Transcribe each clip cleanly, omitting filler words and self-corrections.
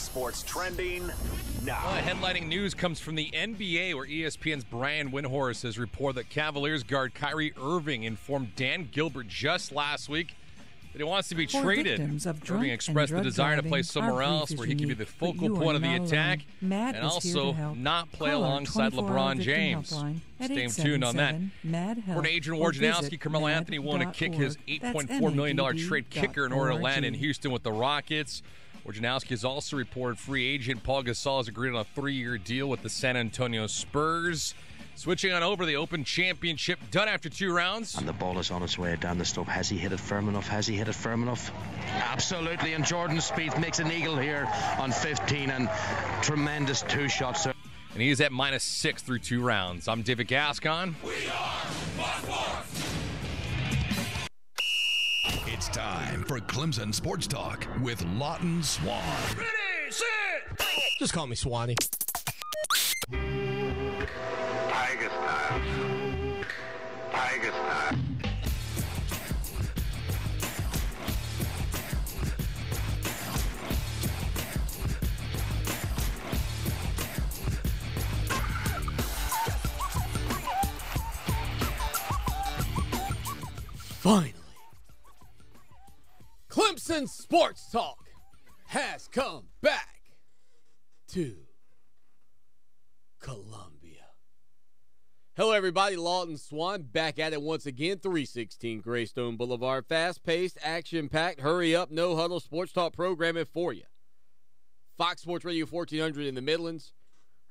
Fox Sports Trending now. Headlining news comes from the NBA, where ESPN's Brian Windhorst has reported that Cavaliers guard Kyrie Irving informed Dan Gilbert just last week that he wants to be traded. Irving expressed the desire to play somewhere else where he can be the focal point of the attack and also not play alongside LeBron James. Stay tuned on that. For Adrian Wojnarowski, Carmelo Anthony willing to kick his $8.4 million trade kicker in order to land in Houston with the Rockets. Wojnarowski has also reported free agent Paul Gasol has agreed on a 3-year deal with the San Antonio Spurs. Switching on over, the Open Championship done after 2 rounds. And the ball is on its way down the slope. Has he hit it firm enough? Has he hit it firm enough? Absolutely. And Jordan Spieth makes an eagle here on 15 and tremendous 2 shots. And he is at -6 through 2 rounds. I'm David Gascon. We are Fox Sports. It's time for Clemson Sports Talk with Lawton Swan. Ready, set, just call me Swanee. Tiger style. Tiger style. Finally, Clemson Sports Talk has come back to Columbia. Hello, everybody. Lawton Swan back at it once again. 316 Greystone Boulevard. Fast-paced, action-packed, hurry-up, no-huddle sports talk programming for you. Fox Sports Radio 1400 in the Midlands.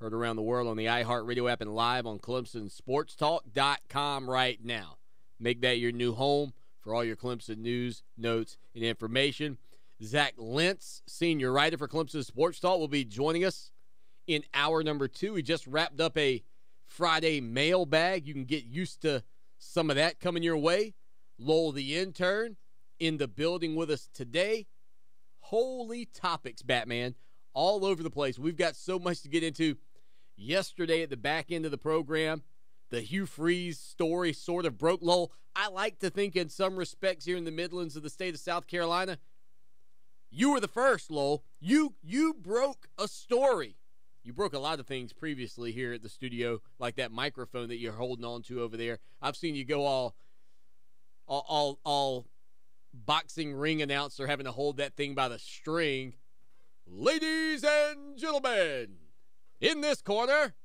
Heard around the world on the iHeart Radio app and live on ClemsonSportsTalk.com right now. Make that your new home for all your Clemson news, notes, and information. Zach Lentz, senior writer for Clemson Sports Talk, will be joining us in hour number 2. We just wrapped up a Friday mailbag. You can get used to some of that coming your way. Lowell the intern in the building with us today. Holy topics, Batman, all over the place. We've got so much to get into. Yesterday at the back end of the program, the Hugh Freeze story sort of broke. Lowell, I like to think in some respects here in the Midlands of the state of South Carolina, you were the first, Lowell. You broke a story. You broke a lot of things previously here at the studio, like that microphone that you're holding on to over there. I've seen you go all boxing ring announcer, having to hold that thing by the string. Ladies and gentlemen, in this corner,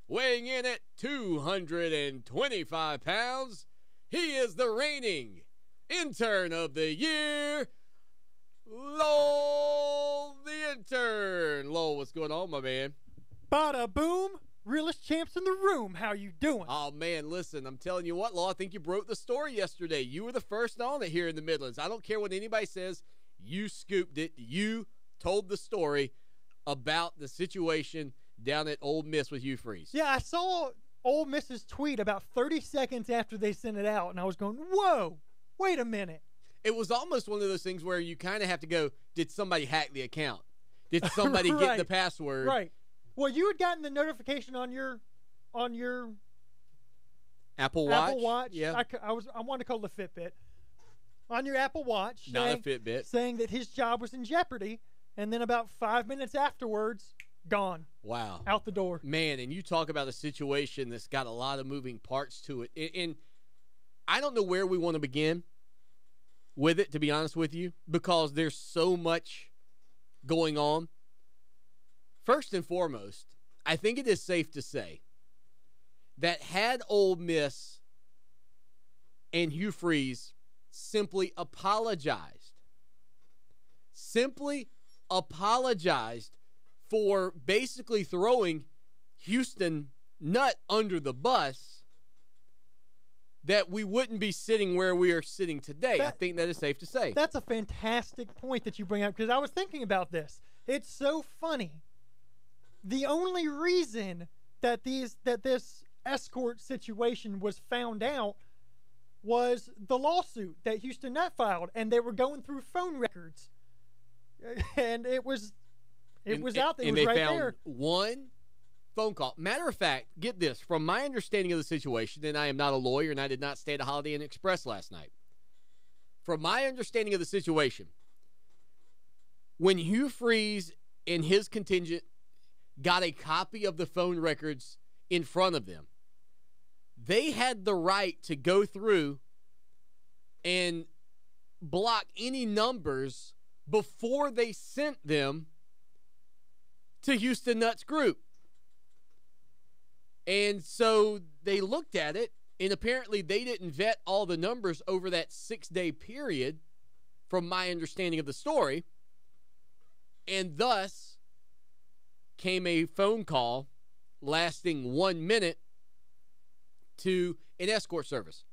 weighing in at 225 pounds, he is the reigning intern of the year, Lowell the intern. Lowell, what's going on, my man? Bada boom, realest champs in the room. How you doing? Oh, man, listen, I'm telling you what, Lowell, I think you broke the story yesterday. You were the first on it here in the Midlands. I don't care what anybody says. You scooped it. You told the story about the situation down at Ole Miss with Hugh Freeze. Yeah, I saw Ole Miss's tweet about 30 seconds after they sent it out, and I was going, whoa, wait a minute. It was almost one of those things where you kind of have to go, did somebody hack the account? Did somebody right. get the password? Right. Well, you had gotten the notification on your Apple Watch. Apple Watch. Yeah. I wanted to call it a Fitbit. On your Apple Watch. Not a Fitbit. Saying that his job was in jeopardy, and then about 5 minutes afterwards, gone. Wow. Out the door. Man, and you talk about a situation that's got a lot of moving parts to it. And I don't know where we want to begin with it, to be honest with you, because there's so much going on. First and foremost, I think it is safe to say that had Ole Miss and Hugh Freeze simply apologized for basically throwing Houston Nutt under the bus, that we wouldn't be sitting where we are sitting today. I think that is safe to say. That's a fantastic point that you bring up, because I was thinking about this. It's so funny. The only reason that this escort situation was found out was the lawsuit that Houston Nutt filed, and they were going through phone records, and it was out there. It was right there. And they found one phone call. Matter of fact, get this, from my understanding of the situation, and I am not a lawyer, and I did not stay at a Holiday Inn Express last night. From my understanding of the situation, when Hugh Freeze and his contingent got a copy of the phone records in front of them, they had the right to go through and block any numbers before they sent them to Houston Nutt's group. And so they looked at it, and apparently they didn't vet all the numbers over that 6-day period, from my understanding of the story. And thus came a phone call lasting 1 minute to an escort service.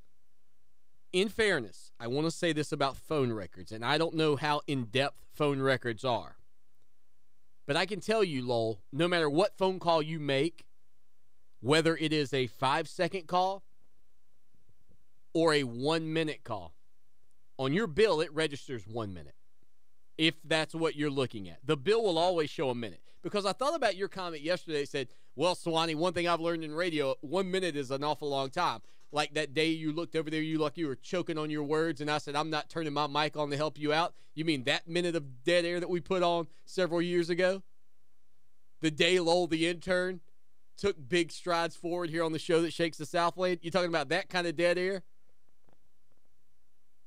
In fairness, I want to say this about phone records, and I don't know how in-depth phone records are. But I can tell you, Lowell, no matter what phone call you make, whether it is a 5-second call or a 1-minute call, on your bill it registers 1 minute, if that's what you're looking at. The bill will always show a minute. Because I thought about your comment yesterday. It said, well, Swanee, one thing I've learned in radio, 1 minute is an awful long time. Like that day you looked over there, you were choking on your words, and I said, I'm not turning my mic on to help you out. You mean that minute of dead air that we put on several years ago? The day Lowell, the intern, took big strides forward here on the show that shakes the Southland? You talking about that kind of dead air?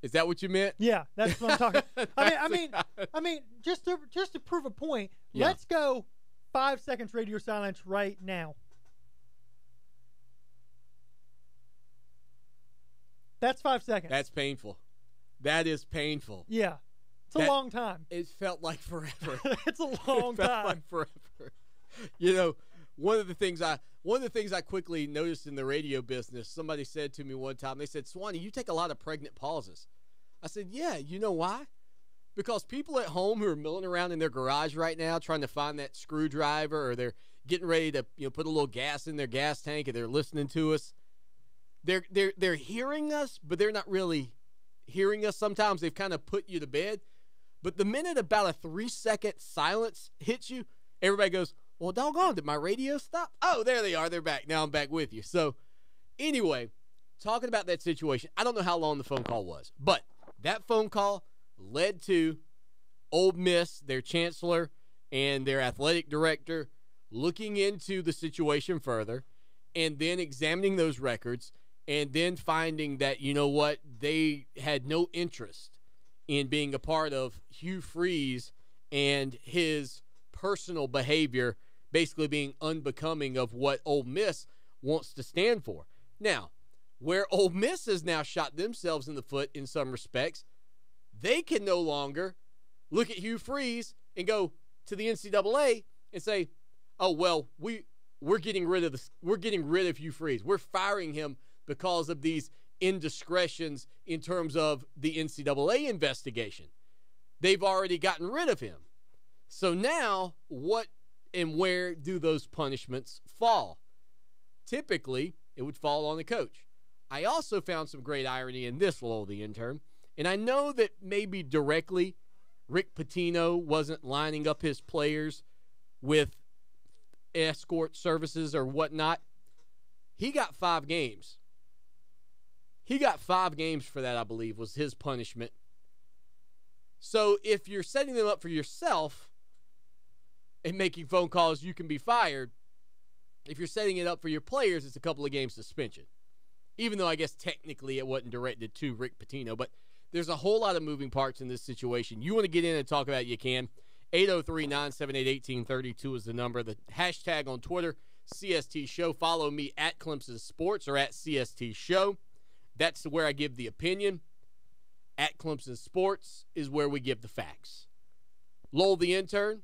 Is that what you meant? Yeah, that's what I'm talking. I mean, just to prove a point, let's go 5 seconds radio silence right now. That's 5 seconds. That's painful. That is painful. Yeah, it's a long time. It felt like forever. It's a long time. Felt like forever. You know, one of the things I quickly noticed in the radio business, somebody said to me one time, they said, Swanee, you take a lot of pregnant pauses. I said, yeah, you know why? Because people at home who are milling around in their garage right now trying to find that screwdriver, or they're getting ready to put a little gas in their gas tank, and they're listening to us. They're hearing us, but they're not really hearing us. Sometimes they've kind of put you to bed. But the minute about a 3-second silence hits you, everybody goes, well, doggone, did my radio stop? Oh, there they are. They're back. Now I'm back with you. So anyway, talking about that situation, I don't know how long the phone call was, but that phone call led to Ole Miss, their chancellor, and their athletic director looking into the situation further, and then examining those records, and then finding that, you know what, they had no interest in being a part of Hugh Freeze and his personal behavior, basically being unbecoming of what Ole Miss wants to stand for. Now, where Ole Miss has now shot themselves in the foot in some respects, they can no longer look at Hugh Freeze and go to the NCAA and say, oh, well, we're getting rid of Hugh Freeze. We're firing him because of these indiscretions in terms of the NCAA investigation. They've already gotten rid of him. So now, what and where do those punishments fall? Typically, it would fall on the coach. I also found some great irony in this, Lowell, the intern, and I know that maybe directly Rick Pitino wasn't lining up his players with escort services or whatnot. He got 5 games. He got 5 games for that, I believe, was his punishment. So if you're setting them up for yourself and making phone calls, you can be fired. If you're setting it up for your players, it's a couple of games suspension. Even though I guess technically it wasn't directed to Rick Pitino, but there's a whole lot of moving parts in this situation. You want to get in and talk about it, you can. 803-978-1832 is the number. The hashtag on Twitter, CST Show. Follow me at Clemson Sports or at CST Show. That's where I give the opinion. At Clemson Sports is where we give the facts. Lowell, the intern.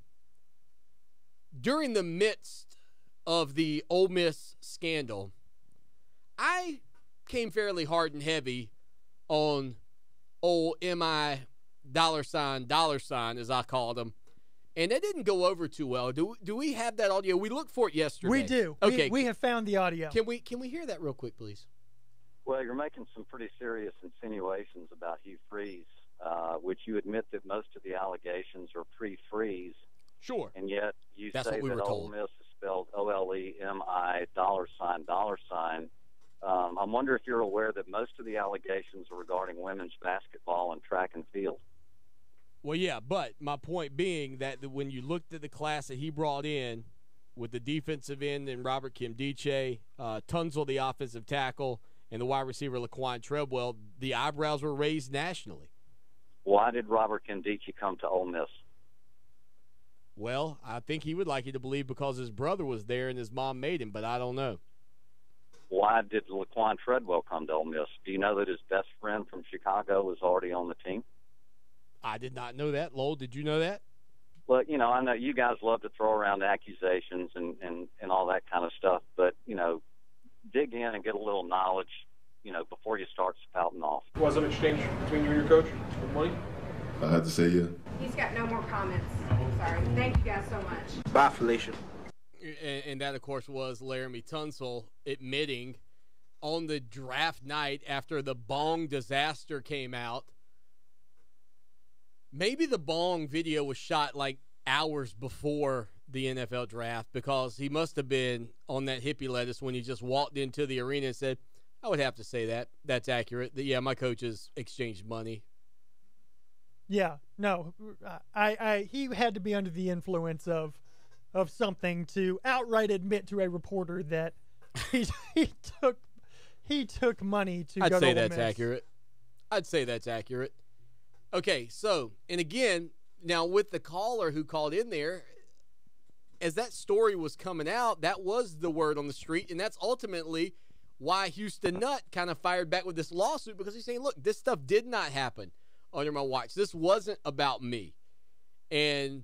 During the midst of the Ole Miss scandal, I came fairly hard and heavy on old M.I. $sign, as I called him. And that didn't go over too well. Do we have that audio? We looked for it yesterday. We do. Okay. We have found the audio. Can we hear that real quick, please? Well, you're making some pretty serious insinuations about Hugh Freeze, which you admit that most of the allegations are pre-Freeze. Sure. And yet you That's say what we that were Ole told. Miss is spelled OLEMI $sign. I wonder if you're aware that most of the allegations are regarding women's basketball and track and field. Well, yeah, but my point being that when you looked at the class that he brought in with the defensive end and Robert Kimdiche, Tunzel, the offensive tackle, and the wide receiver Laquan Treadwell, the eyebrows were raised nationally. Why did Robert Kimdiche come to Ole Miss? Well, I think he would like you to believe because his brother was there and his mom made him, but I don't know. Why did Laquan Treadwell come to Ole Miss? Do you know that his best friend from Chicago was already on the team? I did not know that. Lowell, did you know that? Well, I know you guys love to throw around accusations and all that kind of stuff, but, dig in and get a little knowledge, before you start spouting off. Was an exchange between you and your coach with money? I have to say, yeah. He's got no more comments. Sorry. Thank you guys so much. Bye, Felicia. And that, of course, was Laramie Tunsil admitting on the draft night after the bong disaster came out. Maybe the bong video was shot like hours before the NFL draft because he must have been on that hippie lettuce when he just walked into the arena and said, I would have to say that. That's accurate. Yeah, my coaches exchanged money. Yeah, no. He had to be under the influence of something to outright admit to a reporter that he took money to go to Ole Miss. I'd say that's accurate. I'd say that's accurate. Okay, so, and again, now with the caller who called in there, as that story was coming out, that was the word on the street, and that's ultimately why Houston Nutt kind of fired back with this lawsuit, because he's saying, look, this stuff did not happen under my watch. This wasn't about me. And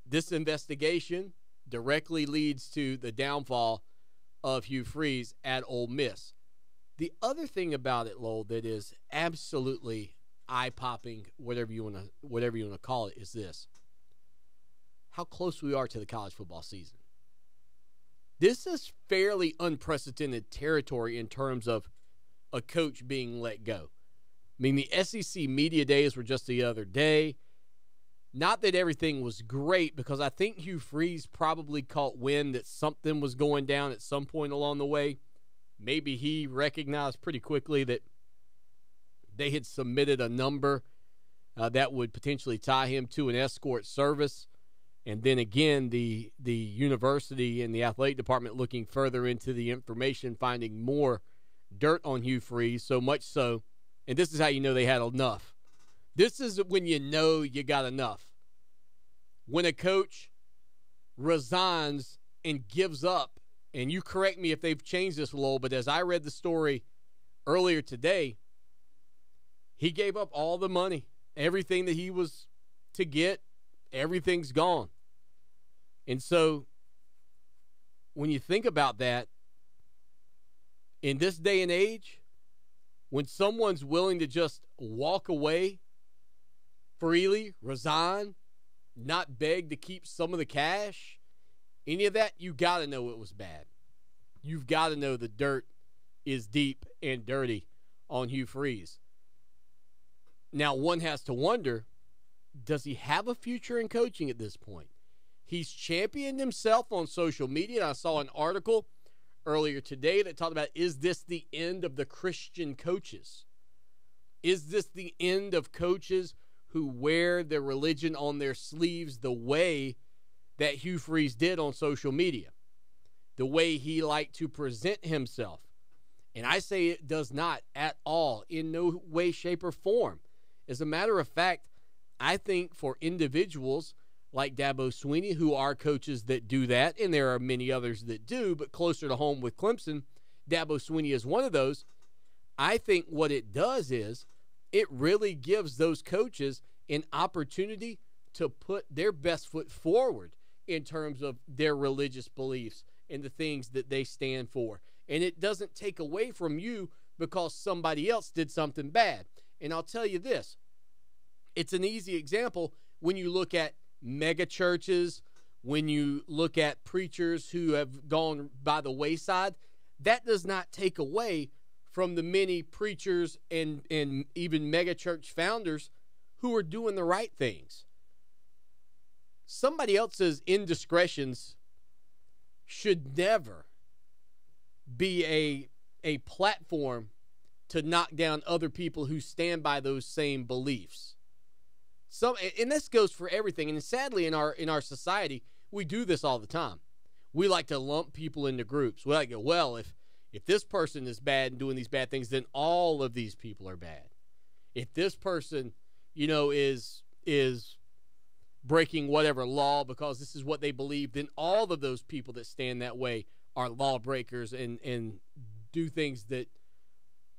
this investigation directly leads to the downfall of Hugh Freeze at Ole Miss. The other thing about it, Lowell, that is absolutely eye-popping, whatever you want to call it, is this: how close we are to the college football season. This is fairly unprecedented territory in terms of a coach being let go. I mean, the SEC media days were just the other day. Not that everything was great, because I think Hugh Freeze probably caught wind that something was going down at some point along the way. Maybe he recognized pretty quickly that they had submitted a number that would potentially tie him to an escort service. And then again, the university and the athletic department looking further into the information, finding more dirt on Hugh Freeze, so much so, and this is how you know they had enough. This is when you know you got enough. When a coach resigns and gives up, and you correct me if they've changed this, Lowell, but as I read the story earlier today, he gave up all the money, everything that he was to get, everything's gone. And so when you think about that, in this day and age, when someone's willing to just walk away freely, resign, not beg to keep some of the cash, any of that, you got to know it was bad. You've got to know the dirt is deep and dirty on Hugh Freeze. Now, one has to wonder, does he have a future in coaching at this point? He's championed himself on social media. And I saw an article earlier today that talked about, is this the end of the Christian coaches? Is this the end of coaches who wear their religion on their sleeves the way that Hugh Freeze did on social media? The way he liked to present himself. And I say it does not at all, in no way, shape, or form. As a matter of fact, I think for individuals like Dabo Swinney, who are coaches that do that, and there are many others that do, but closer to home with Clemson, Dabo Swinney is one of those. I think what it does is it really gives those coaches an opportunity to put their best foot forward in terms of their religious beliefs and the things that they stand for. And it doesn't take away from you because somebody else did something bad. And I'll tell you this, it's an easy example when you look at mega churches, when you look at preachers who have gone by the wayside. That does not take away from the many preachers and even mega church founders who are doing the right things. Somebody else's indiscretions should never be a platform to knock down other people who stand by those same beliefs. And this goes for everything. And sadly, in our society, we do this all the time. We like to lump people into groups. We like to go, well, if this person is bad and doing these bad things, then all of these people are bad. If this person, is breaking whatever law because this is what they believe, then all of those people that stand that way are lawbreakers and do things that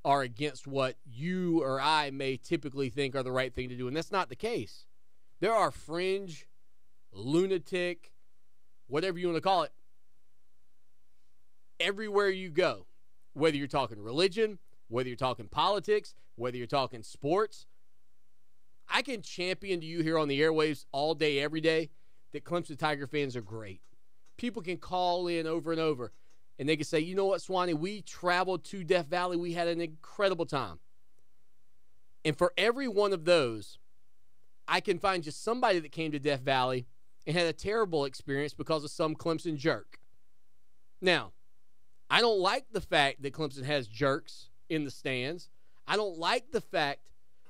are against what you or I may typically think are the right thing to do. And that's not the case. There are fringe, lunatic, whatever you want to call it, everywhere you go, whether you're talking religion, whether you're talking politics, whether you're talking sports. I can champion to you here on the airwaves all day, every day, that Clemson Tiger fans are great. People can call in over and over, and they can say, you know what, Swanee, we traveled to Death Valley. We had an incredible time. And for every one of those, I can find just somebody that came to Death Valley and had a terrible experience because of some Clemson jerk. Now, I don't like the fact that Clemson has jerks in the stands. I don't like the fact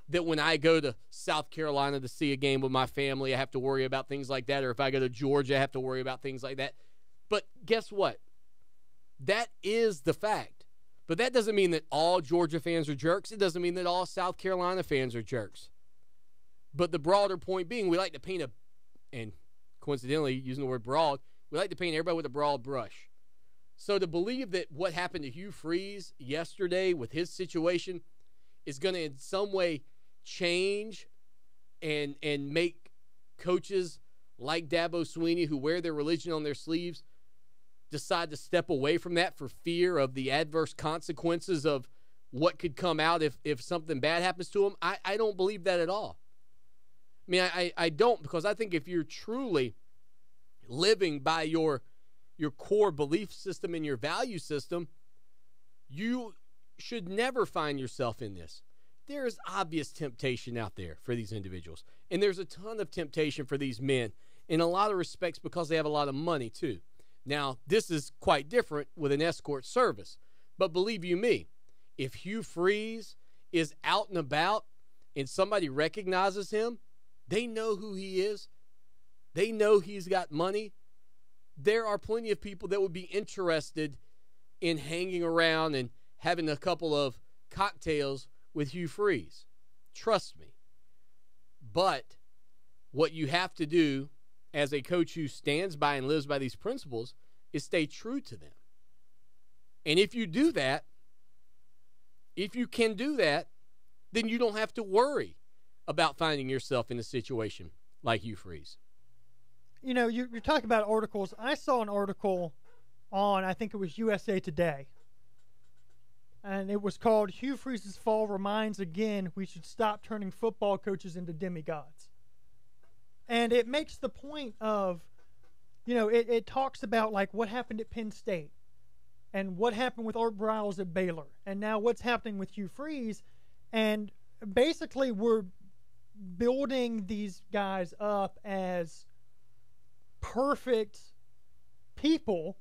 that when I go to South Carolina to see a game with my family, I have to worry about things like that. Or if I go to Georgia, I have to worry about things like that. But guess what? That is the fact. But that doesn't mean that all Georgia fans are jerks. It doesn't mean that all South Carolina fans are jerks. But the broader point being, we like to paint and coincidentally, using the word broad, we like to paint everybody with a broad brush. So to believe that what happened to Hugh Freeze yesterday with his situation is going to in some way change and make coaches like Dabo Swinney, who wear their religion on their sleeves, decide to step away from that for fear of the adverse consequences of what could come out if something bad happens to them, I don't believe that at all. I mean, I don't, because I think if you're truly living by your core belief system and your value system, you should never find yourself in this. There is obvious temptation out there for these individuals. And there's a ton of temptation for these men in a lot of respects because they have a lot of money too. Now, this is quite different with an escort service. But believe you me, if Hugh Freeze is out and about and somebody recognizes him, they know who he is. They know he's got money. There are plenty of people that would be interested in hanging around and having a couple of cocktails with Hugh Freeze. Trust me. But what you have to do as a coach who stands by and lives by these principles is stay true to them. And if you do that, if you can do that, then you don't have to worry about finding yourself in a situation like Hugh Freeze. You know, you're talking about articles. I saw an article on, I think it was USA Today, and it was called Hugh Freeze's Fall Reminds Again We Should Stop Turning Football Coaches into Demigods. And it makes the point of, you know, it talks about like what happened at Penn State and what happened with Art Briles at Baylor and now what's happening with Hugh Freeze. And basically we're building these guys up as perfect people.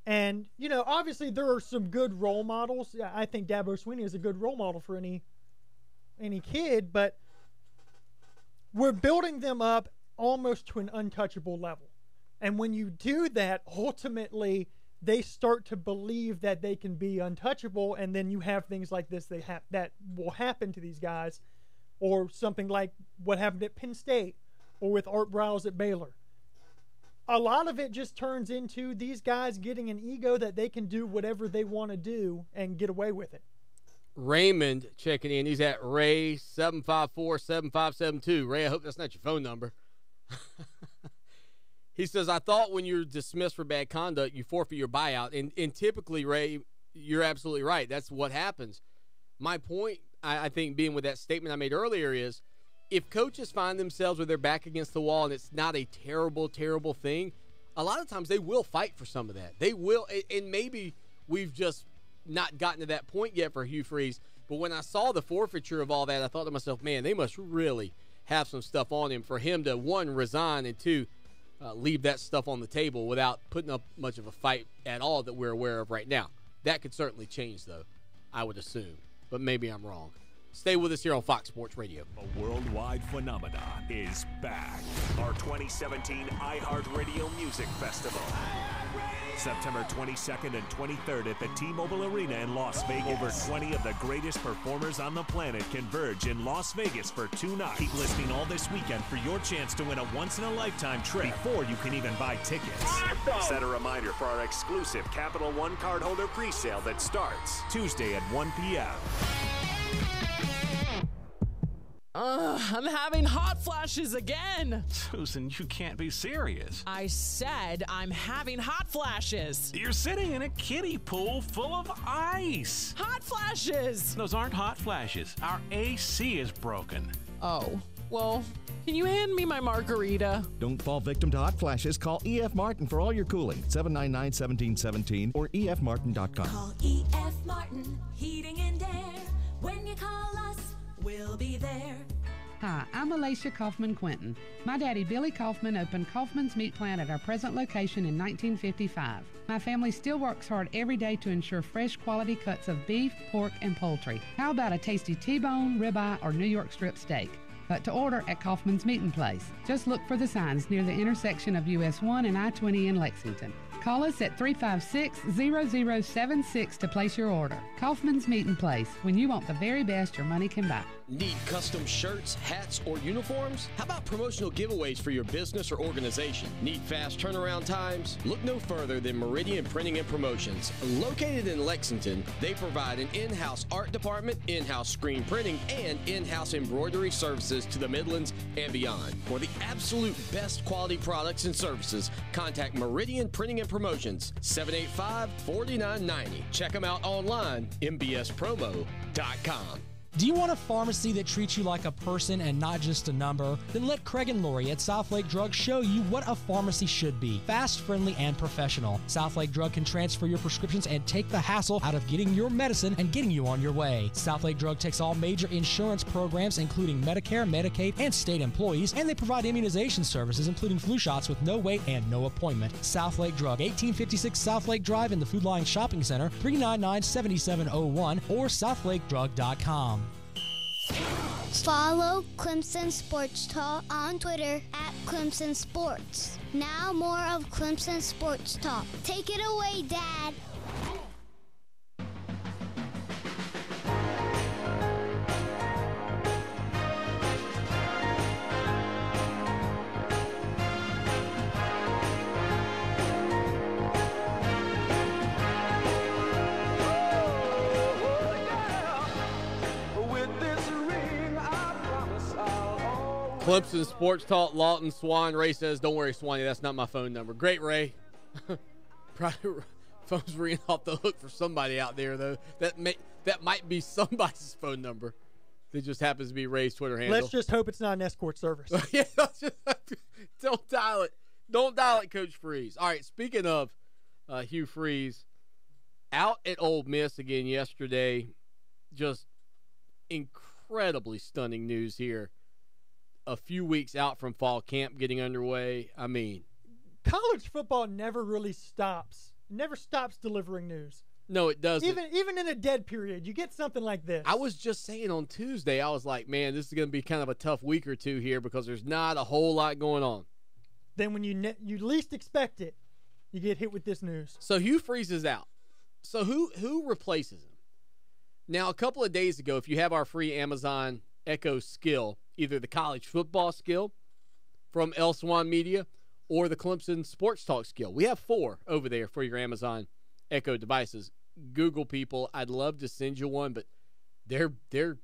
And, you know, obviously there are some good role models. I think Dabo Swinney is a good role model for any kid, but we're building them up almost to an untouchable level. And when you do that, ultimately they start to believe that they can be untouchable, and then you have things like this that will happen to these guys, or something like what happened at Penn State or with Art Briles at Baylor. A lot of it just turns into these guys getting an ego that they can do whatever they want to do and get away with it. Raymond checking in. He's at Ray 754-7572. Ray, I hope that's not your phone number. He says, I thought when you're dismissed for bad conduct, you forfeit your buyout. And typically, Ray, you're absolutely right. That's what happens. My point, I think, being with that statement I made earlier is, if coaches find themselves with their back against the wall and it's not a terrible, terrible thing, a lot of times they will fight for some of that. They will, and maybe we've just not gotten to that point yet for Hugh Freeze. But when I saw the forfeiture of all that, I thought to myself, man, they must really have some stuff on him for him to, one, resign, and two, leave that stuff on the table without putting up much of a fight at all that we're aware of right now. That could certainly change, though, I would assume. But maybe I'm wrong. Stay with us here on Fox Sports Radio. A worldwide phenomenon is back. Our 2017 iHeart Radio Music Festival. September 22nd and 23rd at the T-Mobile Arena in Las Vegas. Over 20 of the greatest performers on the planet converge in Las Vegas for 2 nights. Keep listening all this weekend for your chance to win a once-in-a-lifetime trip before you can even buy tickets. Set a reminder for our exclusive Capital One cardholder pre-sale that starts Tuesday at 1 p.m. I'm having hot flashes again. Susan, you can't be serious. I said I'm having hot flashes. You're sitting in a kiddie pool full of ice. Hot flashes! Those aren't hot flashes. Our AC is broken. Oh, well, can you hand me my margarita? Don't fall victim to hot flashes. Call E.F. Martin for all your cooling. 799-1717 or efmartin.com. Call E.F. Martin, Heating and Air. When you call us, we'll be there. Hi, I'm Alicia Kaufman-Quinton. My daddy, Billy Kaufman, opened Kaufman's Meat Plant at our present location in 1955. My family still works hard every day to ensure fresh quality cuts of beef, pork, and poultry. How about a tasty T-bone, ribeye, or New York strip steak? But to order at Kaufman's Meat and Place. Just look for the signs near the intersection of US 1 and I-20 in Lexington. Call us at 356-0076 to place your order. Kaufman's Meat and Place, when you want the very best your money can buy. Need custom shirts, hats, or uniforms? How about promotional giveaways for your business or organization? Need fast turnaround times? Look no further than Meridian Printing and Promotions. Located in Lexington, they provide an in-house art department, in-house screen printing, and in-house embroidery services to the Midlands and beyond. For the absolute best quality products and services, contact Meridian Printing and Promotions, 785-4990. Check them out online, mbspromo.com. Do you want a pharmacy that treats you like a person and not just a number? Then let Craig and Lori at Southlake Drug show you what a pharmacy should be. Fast, friendly, and professional. Southlake Drug can transfer your prescriptions and take the hassle out of getting your medicine and getting you on your way. Southlake Drug takes all major insurance programs, including Medicare, Medicaid, and state employees, and they provide immunization services, including flu shots with no wait and no appointment. Southlake Drug, 1856 Southlake Drive in the Food Line Shopping Center, 399-7701, or southlakedrug.com. Follow Clemson Sports Talk on Twitter at Clemson Sports. Now more of Clemson Sports Talk. Take it away, Dad. Clemson Sports Talk, Lawton, Swan. Ray says, don't worry, Swanee, that's not my phone number. Great, Ray. Probably phone's ringing off the hook for somebody out there, though. That might be somebody's phone number. That just happens to be Ray's Twitter handle. Let's just hope it's not an escort service. Yeah, don't dial it. Don't dial it, Coach Freeze. All right, speaking of Hugh Freeze, out at Ole Miss again yesterday. Just incredibly stunning news here. A few weeks out from fall camp getting underway. I mean, college football never really stops. It never stops delivering news. No, it doesn't. Even in a dead period, you get something like this. I was just saying on Tuesday, I was like, man, this is going to be kind of a tough week or two here because there's not a whole lot going on. Then when you least expect it, you get hit with this news. So Hugh Freeze is out. So who replaces him? Now, a couple of days ago, if you have our free Amazon Echo skill, either the college football skill from El Swan Media or the Clemson Sports Talk skill. We have 4 over there for your Amazon Echo devices. Google people, I'd love to send you one, but they're to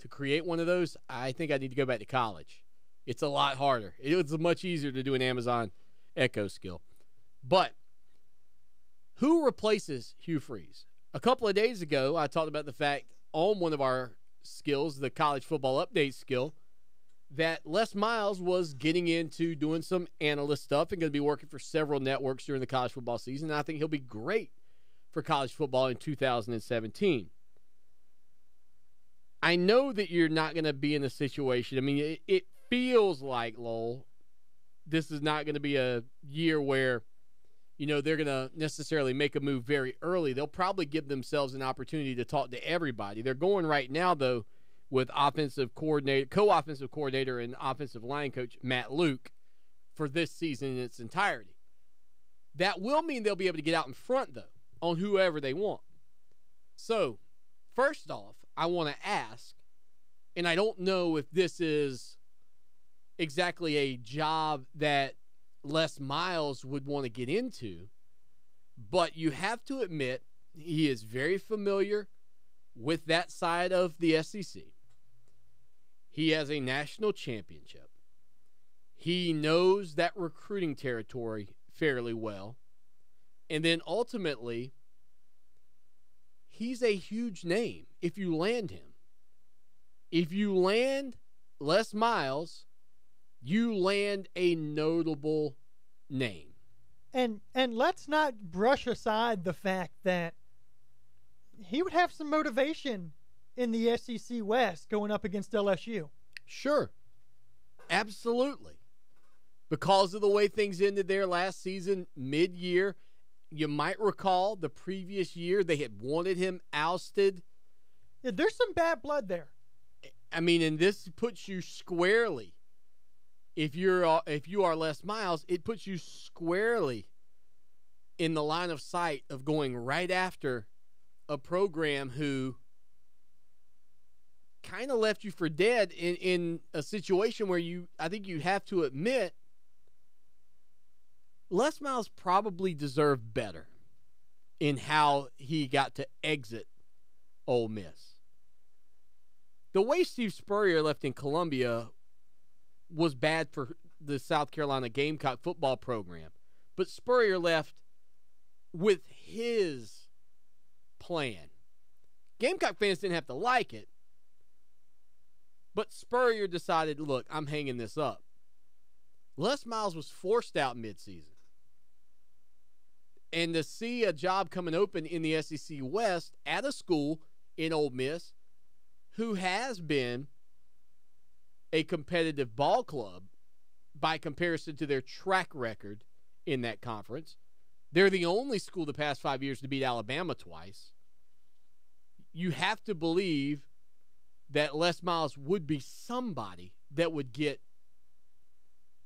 create one of those, I think I need to go back to college. It's a lot harder. It's much easier to do an Amazon Echo skill. But who replaces Hugh Freeze? A couple of days ago, I talked about the fact on one of our skills, the college football update skill, that Les Miles was getting into doing some analyst stuff and going to be working for several networks during the college football season. And I think he'll be great for college football in 2017. I know that you're not going to be in a situation. I mean, it feels like, Lowell, this is not going to be a year where, they're going to necessarily make a move very early. They'll probably give themselves an opportunity to talk to everybody. They're going right now, though, with co-offensive coordinator and offensive line coach Matt Luke for this season in its entirety. That will mean they'll be able to get out in front, though, on whoever they want. So, first off, I want to ask, and I don't know if this is exactly a job that Les Miles would want to get into, but you have to admit he is very familiar with that side of the SEC. He has a national championship. He knows that recruiting territory fairly well. And then ultimately, he's a huge name if you land him. If you land Les Miles, you land a notable name. And let's not brush aside the fact that he would have some motivation in the SEC West going up against LSU. Sure. Absolutely. Because of the way things ended there last season, mid-year, you might recall the previous year they had wanted him ousted. Yeah, there's some bad blood there. I mean, and this puts you squarely, if you are Les Miles, it puts you squarely in the line of sight of going right after a program who kind of left you for dead in a situation where I think you have to admit Les Miles probably deserved better in how he got to exit Ole Miss. The way Steve Spurrier left in Columbia was bad for the South Carolina Gamecock football program, but Spurrier left with his plan. Gamecock fans didn't have to like it, but Spurrier decided, look, I'm hanging this up. Les Miles was forced out midseason. And to see a job coming open in the SEC West at a school in Ole Miss who has been a competitive ball club by comparison to their track record in that conference. They're the only school the past 5 years to beat Alabama twice. You have to believe that Les Miles would be somebody that would get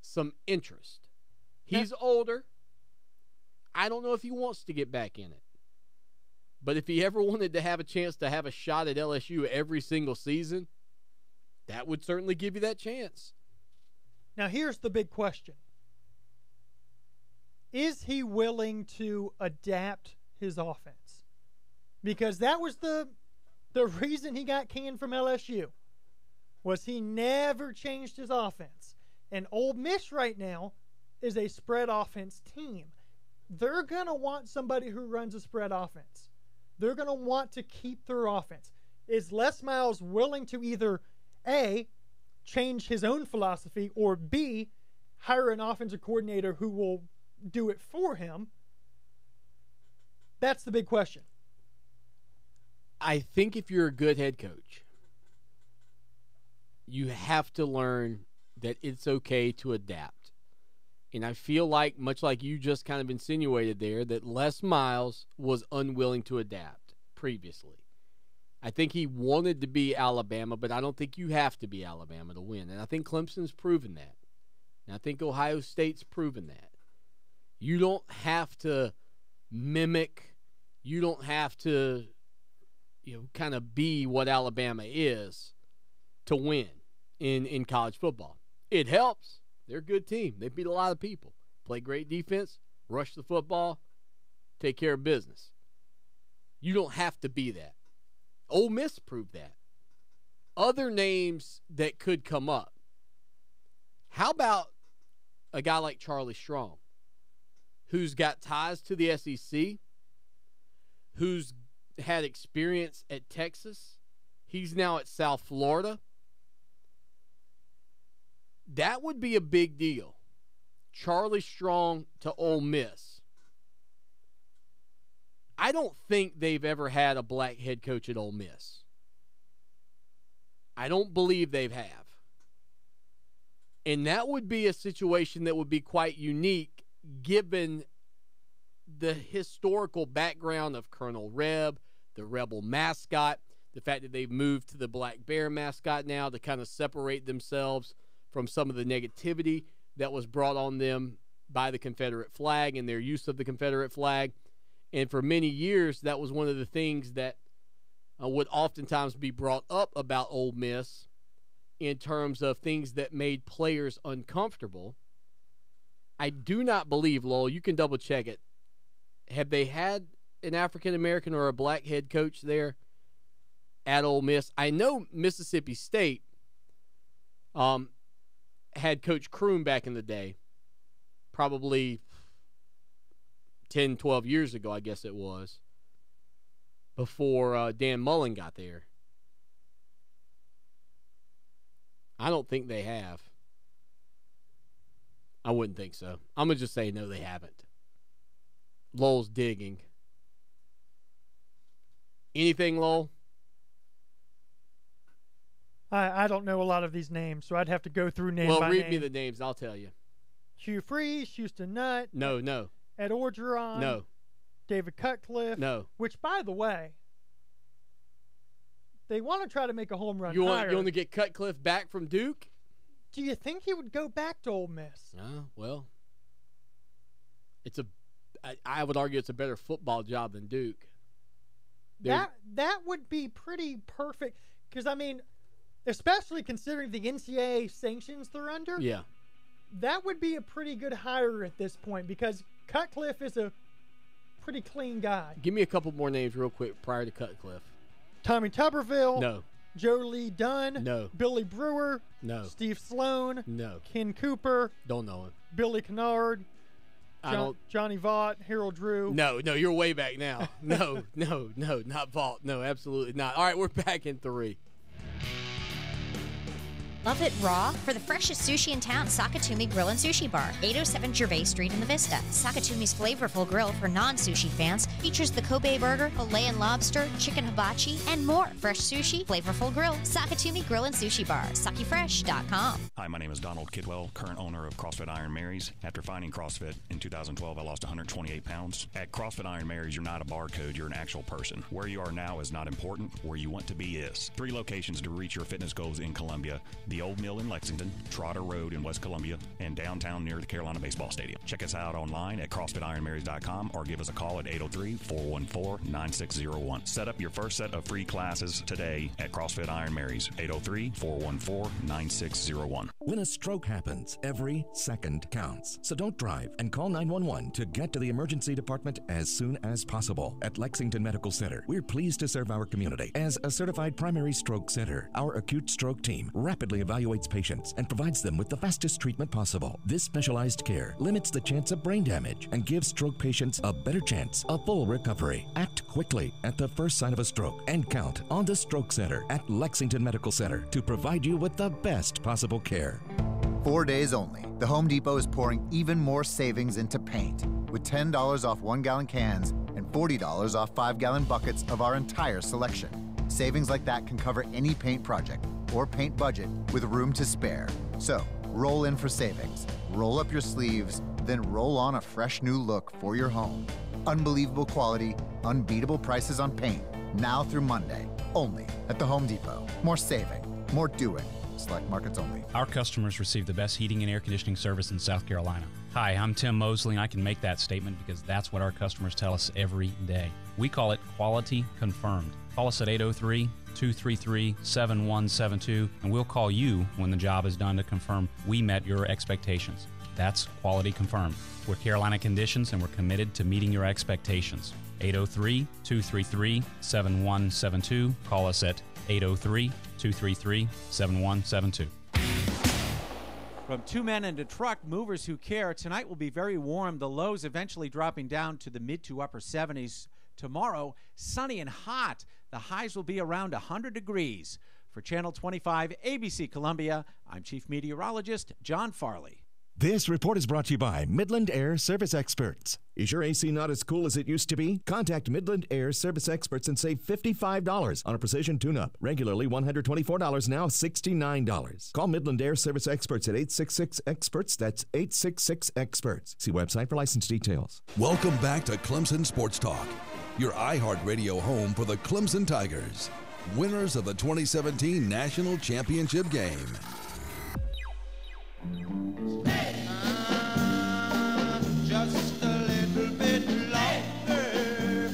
some interest. He's older. I don't know if he wants to get back in it. But if he ever wanted to have a chance to have a shot at LSU every single season, that would certainly give you that chance. Now, here's the big question. Is he willing to adapt his offense? Because that was the reason he got canned from LSU, was he never changed his offense. And Ole Miss right now is a spread offense team. They're going to want somebody who runs a spread offense. They're going to want to keep their offense. Is Les Miles willing to either A, change his own philosophy, or B, hire an offensive coordinator who will do it for him? That's the big question. I think if you're a good head coach, you have to learn that it's okay to adapt. And I feel like, much like you just kind of insinuated there, that Les Miles was unwilling to adapt previously. I think he wanted to be Alabama, but I don't think you have to be Alabama to win. And I think Clemson's proven that. And I think Ohio State's proven that. You don't have to mimic. You don't have to, kind of be what Alabama is to win in college football. It helps. They're a good team. They beat a lot of people. Play great defense, rush the football, take care of business. You don't have to be that. Ole Miss proved that. Other names that could come up. How about a guy like Charlie Strong, who's got ties to the SEC, who's had experience at Texas? He's now at South Florida. That would be a big deal. Charlie Strong to Ole Miss. I don't think they've ever had a black head coach at Ole Miss. I don't believe they have. And that would be a situation that would be quite unique given the historical background of Colonel Reb, the Rebel mascot, The fact that they've moved to the Black Bear mascot now to kind of separate themselves from some of the negativity that was brought on them by the Confederate flag and their use of the Confederate flag. And for many years, that was one of the things that would oftentimes be brought up about Ole Miss in terms of things that made players uncomfortable. I do not believe, Lowell, you can double-check it. Have they had an African-American or a black head coach there at Ole Miss? I know Mississippi State had Coach Kroom back in the day, probably 10, 12 years ago, I guess it was, before Dan Mullen got there. I don't think they have. I wouldn't think so. I'm going to just say no, they haven't. Lowell's digging. Anything, Lowell? I don't know a lot of these names, so I'd have to go through name by name. Well, read me the names, and I'll tell you. Hugh Freeze, Houston Nutt. No. Ed Orgeron. No. David Cutcliffe. No. Which, by the way, they want to try to make a home run You hire. want to get Cutcliffe back from Duke? Do you think he would go back to Ole Miss? Well, I would argue it's a better football job than Duke. That would be pretty perfect because, I mean, especially considering the NCAA sanctions they're under. Yeah. That would be a pretty good hire at this point because Cutcliffe is a pretty clean guy. Give me a couple more names real quick prior to Cutcliffe. Tommy Tuberville. No. Joe Lee Dunn. No. Billy Brewer. No. Steve Sloan. No. Ken Cooper. Don't know him. Billy Kennard. Johnny Vaught. Harold Drew. No, you're way back now. No, not Vaught. No, absolutely not. All right, we're back in 3. Love it raw? For the freshest sushi in town, Sakatumi Grill and Sushi Bar, 807 Gervais Street in the Vista. Sakatumi's flavorful grill for non-sushi fans features the Kobe burger, filet and lobster, chicken hibachi, and more. Fresh sushi, flavorful grill, Sakatumi Grill and Sushi Bar, sakifresh.com. Hi, my name is Donald Kidwell, current owner of CrossFit Iron Mary's. After finding CrossFit in 2012, I lost 128 pounds. At CrossFit Iron Mary's, you're not a barcode, you're an actual person. Where you are now is not important. Where you want to be is. 3 locations to reach your fitness goals in Columbia: the Old Mill in Lexington, Trotter Road in West Columbia, and downtown near the Carolina Baseball Stadium. Check us out online at CrossFitIronMarys.com or give us a call at 803-414-9601. Set up your first set of free classes today at CrossFit Iron Mary's, 803-414-9601. When a stroke happens, every second counts. So don't drive and call 911 to get to the emergency department as soon as possible. At Lexington Medical Center, we're pleased to serve our community. As a certified primary stroke center, our acute stroke team rapidly evaluates patients and provides them with the fastest treatment possible. This specialized care limits the chance of brain damage and gives stroke patients a better chance of full recovery. Act quickly at the first sign of a stroke and count on the Stroke Center at Lexington Medical Center to provide you with the best possible care. 4 days only, the Home Depot is pouring even more savings into paint with $10 off 1-gallon cans and $40 off 5-gallon buckets of our entire selection. Savings like that can cover any paint project or paint budget with room to spare. So, roll in for savings, roll up your sleeves, then roll on a fresh new look for your home. Unbelievable quality, unbeatable prices on paint, now through Monday, only at the Home Depot. More saving, more doing. Select markets only. Our customers receive the best heating and air conditioning service in South Carolina. Hi, I'm Tim Mosley, and I can make that statement because that's what our customers tell us every day. We call it quality confirmed. Call us at 803-233-7172, and we'll call you when the job is done to confirm we met your expectations. That's quality confirmed. We're Carolina Conditions, and we're committed to meeting your expectations. 803-233-7172. Call us at 803-233-7172. From 2 men and a truck, movers who care. Tonight will be very warm. The lows eventually dropping down to the mid to upper 70s. Tomorrow, sunny and hot. The highs will be around 100 degrees. For Channel 25 ABC Columbia, I'm Chief Meteorologist John Farley. This report is brought to you by Midland Air Service Experts. Is your AC not as cool as it used to be? Contact Midland Air Service Experts and save $55 on a precision tune-up. Regularly $124, now $69. Call Midland Air Service Experts at 866-EXPERTS. That's 866-EXPERTS. See website for license details. Welcome back to Clemson Sports Talk, your iHeart Radio home for the Clemson Tigers. winners of the 2017 National Championship game. Just a little bit longer.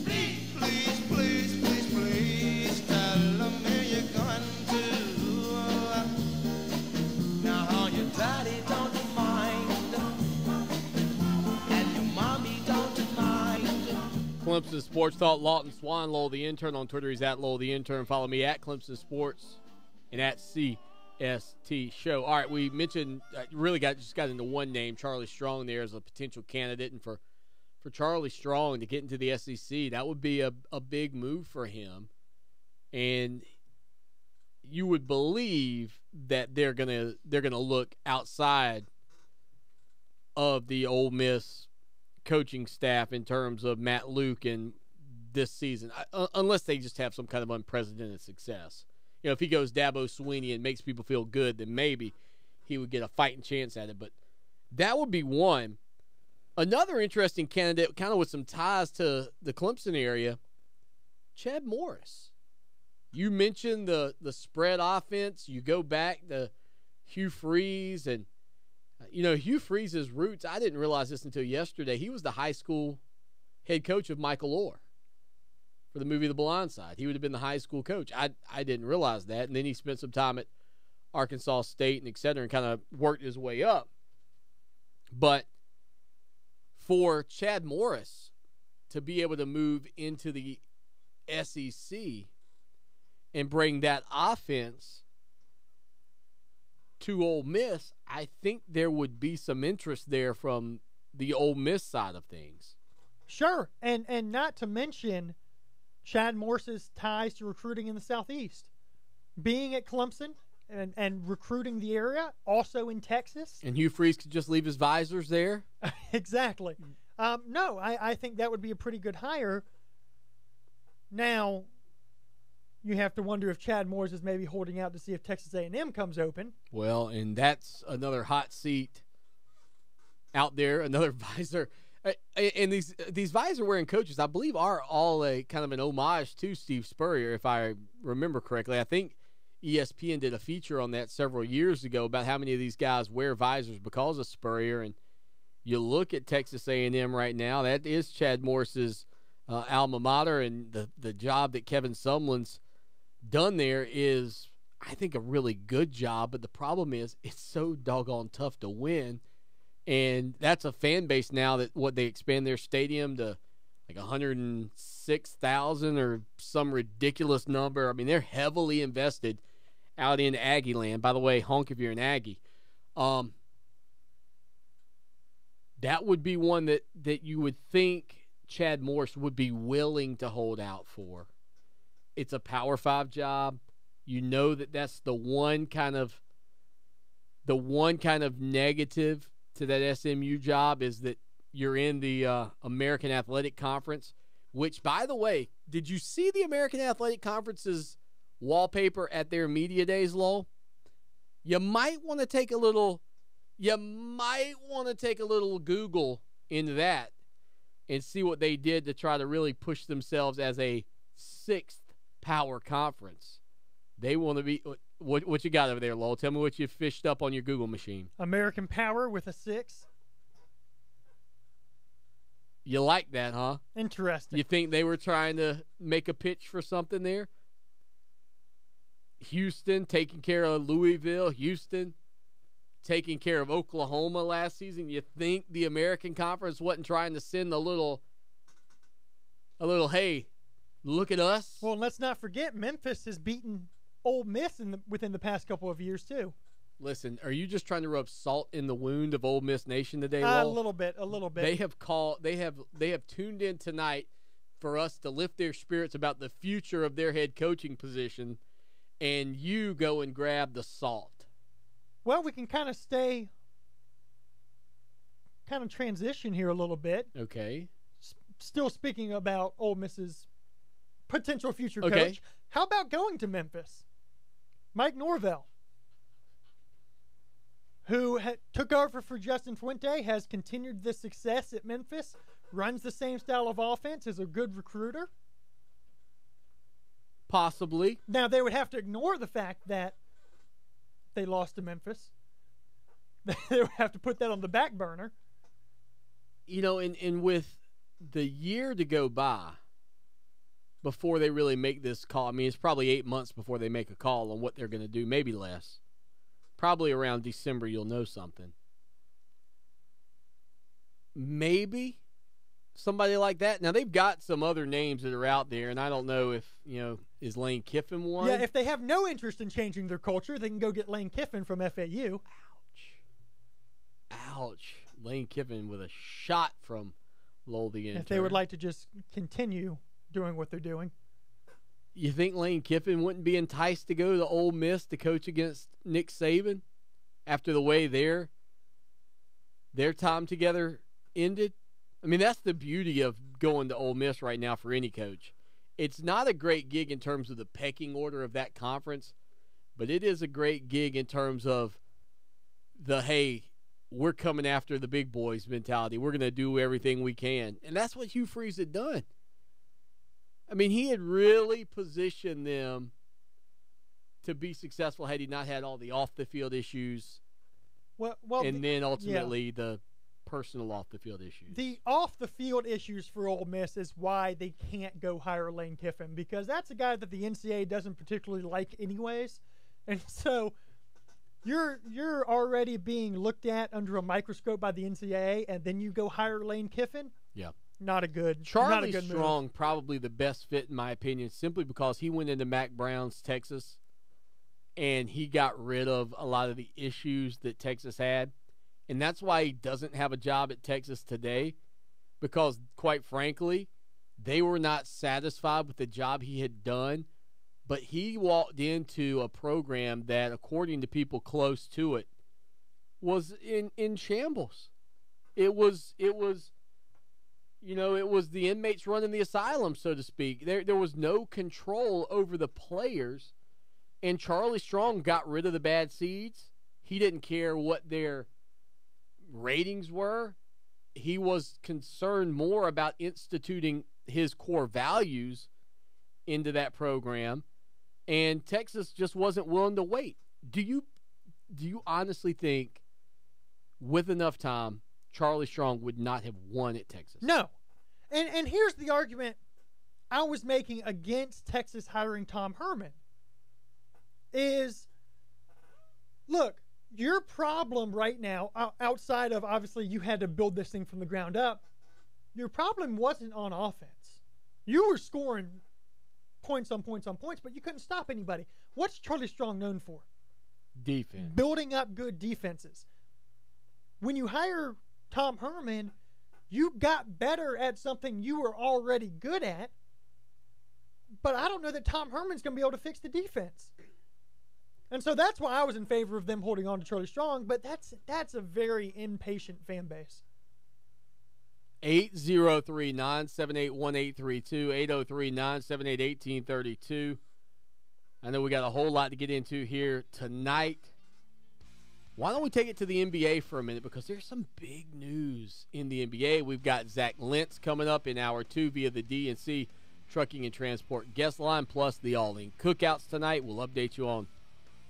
Please, please, please, please tell me you're going to. Now your daddy don't mind, and your mommy don't mind. Clemson Sports Talk, Lawton Swan, Lowell the Intern on Twitter. He's at Lowell the Intern. Follow me at Clemson Sports and at CST Show. All right, we mentioned, really just got into one name, Charlie Strong there as a potential candidate. And for Charlie Strong to get into the SEC, that would be a big move for him. And you would believe that they're gonna look outside of the Ole Miss coaching staff in terms of Matt Luke and this season, unless they just have some kind of unprecedented success. You know, if he goes Dabo Swinney and makes people feel good, then maybe he would get a fighting chance at it. But that would be one. Another interesting candidate, kind of with some ties to the Clemson area, Chad Morris. You mentioned the spread offense. You go back to Hugh Freeze and Hugh Freeze's roots, I didn't realize this until yesterday. He was the high school head coach of Michael Orr for the movie The Blind Side. He would have been the high school coach. I didn't realize that. And then he spent some time at Arkansas State and et cetera and kind of worked his way up. But for Chad Morris to be able to move into the SEC and bring that offense to Ole Miss, I think there would be some interest there from the Ole Miss side of things. Sure, and not to mention Chad Morris's ties to recruiting in the Southeast. Being at Clemson and recruiting the area, also in Texas. And Hugh Freeze could just leave his visors there? Exactly. No, I think that would be a pretty good hire. Now, you have to wonder if Chad Morris is maybe holding out to see if Texas A&M comes open. Well, and that's another hot seat out there, another visor. And these visor-wearing coaches, I believe, are all a kind of an homage to Steve Spurrier, if I remember correctly. I think ESPN did a feature on that several years ago about how many of these guys wear visors because of Spurrier. And you look at Texas A&M right now, that is Chad Morris's alma mater, and the job that Kevin Sumlin's done there is, I think, a really good job. But the problem is it's so doggone tough to win. And that's a fan base now that they expand their stadium to like 106,000 or some ridiculous number. I mean, they're heavily invested out in Aggie land. By the way, honk if you're an Aggie. That would be one that you would think Chad Morris would be willing to hold out for. It's a Power 5 job. You know that's the one kind of negative to that SMU job is that you're in the American Athletic Conference, which, by the way, did you see the American Athletic Conference's wallpaper at their media days, Lowell? You might want to take a little Google into that and see what they did to try to really push themselves as a sixth power conference. They want to be what you got over there, Lowell? Tell me what you fished up on your Google machine. American Power with a 6. You like that, huh? Interesting. You think they were trying to make a pitch for something there? Houston taking care of Louisville. Houston taking care of Oklahoma last season. You think the American Conference wasn't trying to send a little, hey, look at us? Well, let's not forget Memphis has beaten Ole Miss within the past couple of years too. Listen, are you just trying to rub salt in the wound of Ole Miss Nation today, A Lowell? little bit. They have tuned in tonight for us to lift their spirits about the future of their head coaching position, and you go and grab the salt. Well, we can kind of transition here a little bit. Okay. Still speaking about Ole Miss's potential future Okay. coach. How about going to Memphis? Mike Norvell, who took over for Justin Fuente, has continued this success at Memphis, runs the same style of offense, is a good recruiter. Possibly. Now, they would have to ignore the fact that they lost to Memphis. They would have to put that on the back burner. You know, and with the year to go by before they really make this call, I mean, it's probably 8 months before they make a call on what they're going to do, maybe less. Probably around December you'll know something. Maybe somebody like that. Now, they've got some other names that are out there, and I don't know if, is Lane Kiffin one? Yeah, if they have no interest in changing their culture, they can go get Lane Kiffin from FAU. Ouch. Lane Kiffin with a shot from Lowell the intern. If they would like to just continue doing what they're doing. You think Lane Kiffin wouldn't be enticed to go to Ole Miss to coach against Nick Saban after the way their time together ended? I mean, that's the beauty of going to Ole Miss right now for any coach. It's not a great gig in terms of the pecking order of that conference, but it is a great gig in terms of the, hey, we're coming after the big boys mentality. We're going to do everything we can. And that's what Hugh Freeze had done. I mean, he had really positioned them to be successful had he not had all the off-the-field issues and then ultimately the personal off-the-field issues. The off-the-field issues for Ole Miss is why they can't go hire Lane Kiffin, because that's a guy that the NCAA doesn't particularly like anyways. And so you're already being looked at under a microscope by the NCAA, and then you go hire Lane Kiffin? Yeah. Not a good Charlie move. Strong, probably the best fit in my opinion, simply because he went into Mac Brown's Texas and he got rid of a lot of the issues that Texas had. And that's why he doesn't have a job at Texas today, because quite frankly, they were not satisfied with the job he had done. But he walked into a program that, according to people close to it, was in shambles. It was the inmates running the asylum, so to speak. There was no control over the players, and Charlie Strong got rid of the bad seeds. He didn't care what their ratings were. He was concerned more about instituting his core values into that program, and Texas just wasn't willing to wait. Do you honestly think, with enough time, Charlie Strong would not have won at Texas? No. And here's the argument I was making against Texas hiring Tom Herman is, look, your problem right now, outside of obviously you had to build this thing from the ground up, your problem wasn't on offense. You were scoring points on points on points, but you couldn't stop anybody. What's Charlie Strong known for? Defense. Building up good defenses. When you hire Tom Herman, you got better at something you were already good at, but I don't know that Tom Herman's going to be able to fix the defense. And so that's why I was in favor of them holding on to Charlie Strong, but that's a very impatient fan base. 803-978-1832, 803-978-1832. I know we got a whole lot to get into here tonight. Why don't we take it to the NBA for a minute, because there's some big news in the NBA. We've got Zach Lentz coming up in hour 2 via the DNC Trucking and Transport guest line, plus the All-In Cookouts tonight. We'll update you on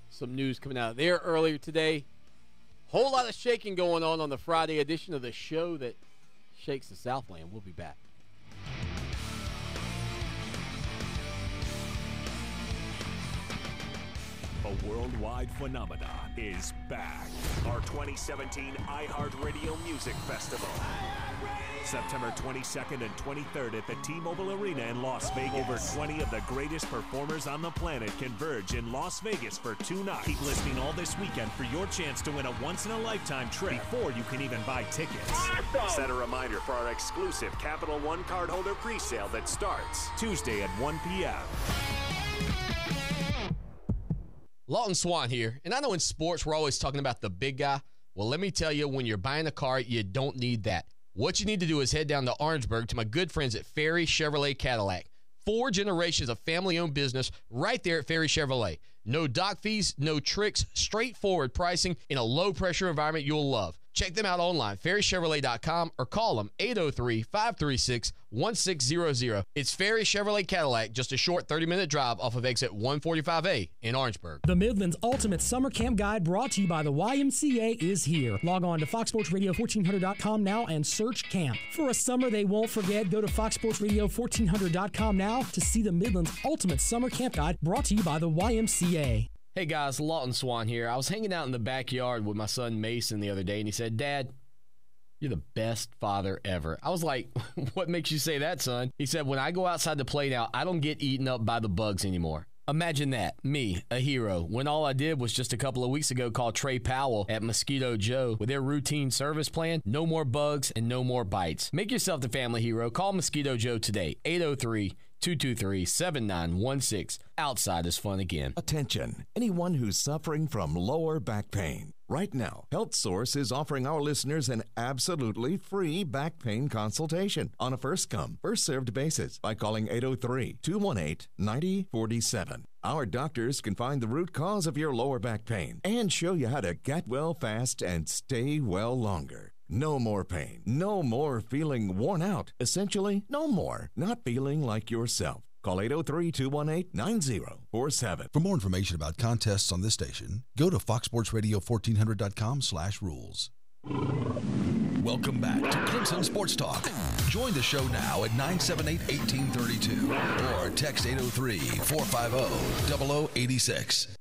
some news coming out of there earlier today. Whole lot of shaking going on the Friday edition of the show that shakes the Southland. We'll be back. A worldwide phenomena is back. Our 2017 iHeart Radio Music Festival. September 22nd and 23rd at the T-Mobile Arena in Las Vegas. Over 20 of the greatest performers on the planet converge in Las Vegas for 2 nights. Keep listening all this weekend for your chance to win a once-in-a-lifetime trip before you can even buy tickets. Awesome. Set a reminder for our exclusive Capital One cardholder presale that starts Tuesday at 1 p.m. Lawton Swan here, and I know in sports we're always talking about the big guy. Well, let me tell you, when you're buying a car, you don't need that. What you need to do is head down to Orangeburg to my good friends at Ferry Chevrolet Cadillac. 4 generations of family-owned business right there at Ferry Chevrolet. No dock fees, no tricks, straightforward pricing in a low-pressure environment you'll love. Check them out online, ferrychevrolet.com, or call them 803-536-1000. 1600. It's Ferry Chevrolet Cadillac, just a short 30-minute drive off of exit 145A in Orangeburg. The Midland's Ultimate Summer Camp Guide, brought to you by the YMCA, is here. Log on to foxsportsradio1400.com now and search camp. For a summer they won't forget, go to foxsportsradio1400.com now to see the Midland's Ultimate Summer Camp Guide, brought to you by the YMCA. Hey guys, Lawton Swan here. I was hanging out in the backyard with my son Mason the other day, and he said, "Dad, you're the best father ever." I was like, "What makes you say that, son?" He said, "When I go outside to play now, I don't get eaten up by the bugs anymore." Imagine that, me, a hero, when all I did was just a couple of weeks ago call Trey Powell at Mosquito Joe with their routine service plan. No more bugs and no more bites. Make yourself the family hero. Call Mosquito Joe today, 803-223-7916. Outside is fun again. Attention, anyone who's suffering from lower back pain. Right now, Health Source is offering our listeners an absolutely free back pain consultation on a first-come, first-served basis by calling 803-218-9047. Our doctors can find the root cause of your lower back pain and show you how to get well fast and stay well longer. No more pain. No more feeling worn out. Essentially, no more not feeling like yourself. Call 803-218-9047. For more information about contests on this station, go to foxsportsradio1400.com/rules. Welcome back to Clemson Sports Talk. Join the show now at 978-1832 or text 803-450-0086.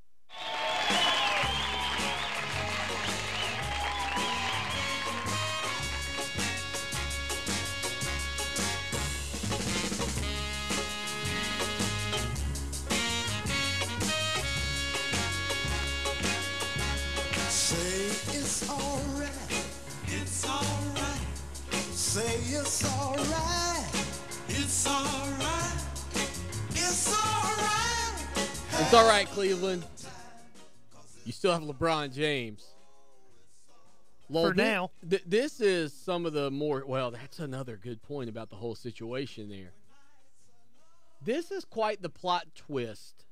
Say it's all right. It's all right. It's all right. It's all right, Cleveland. You still have LeBron James. For now. This is some of the more, well, that's another good point about the whole situation there. This is quite the plot twist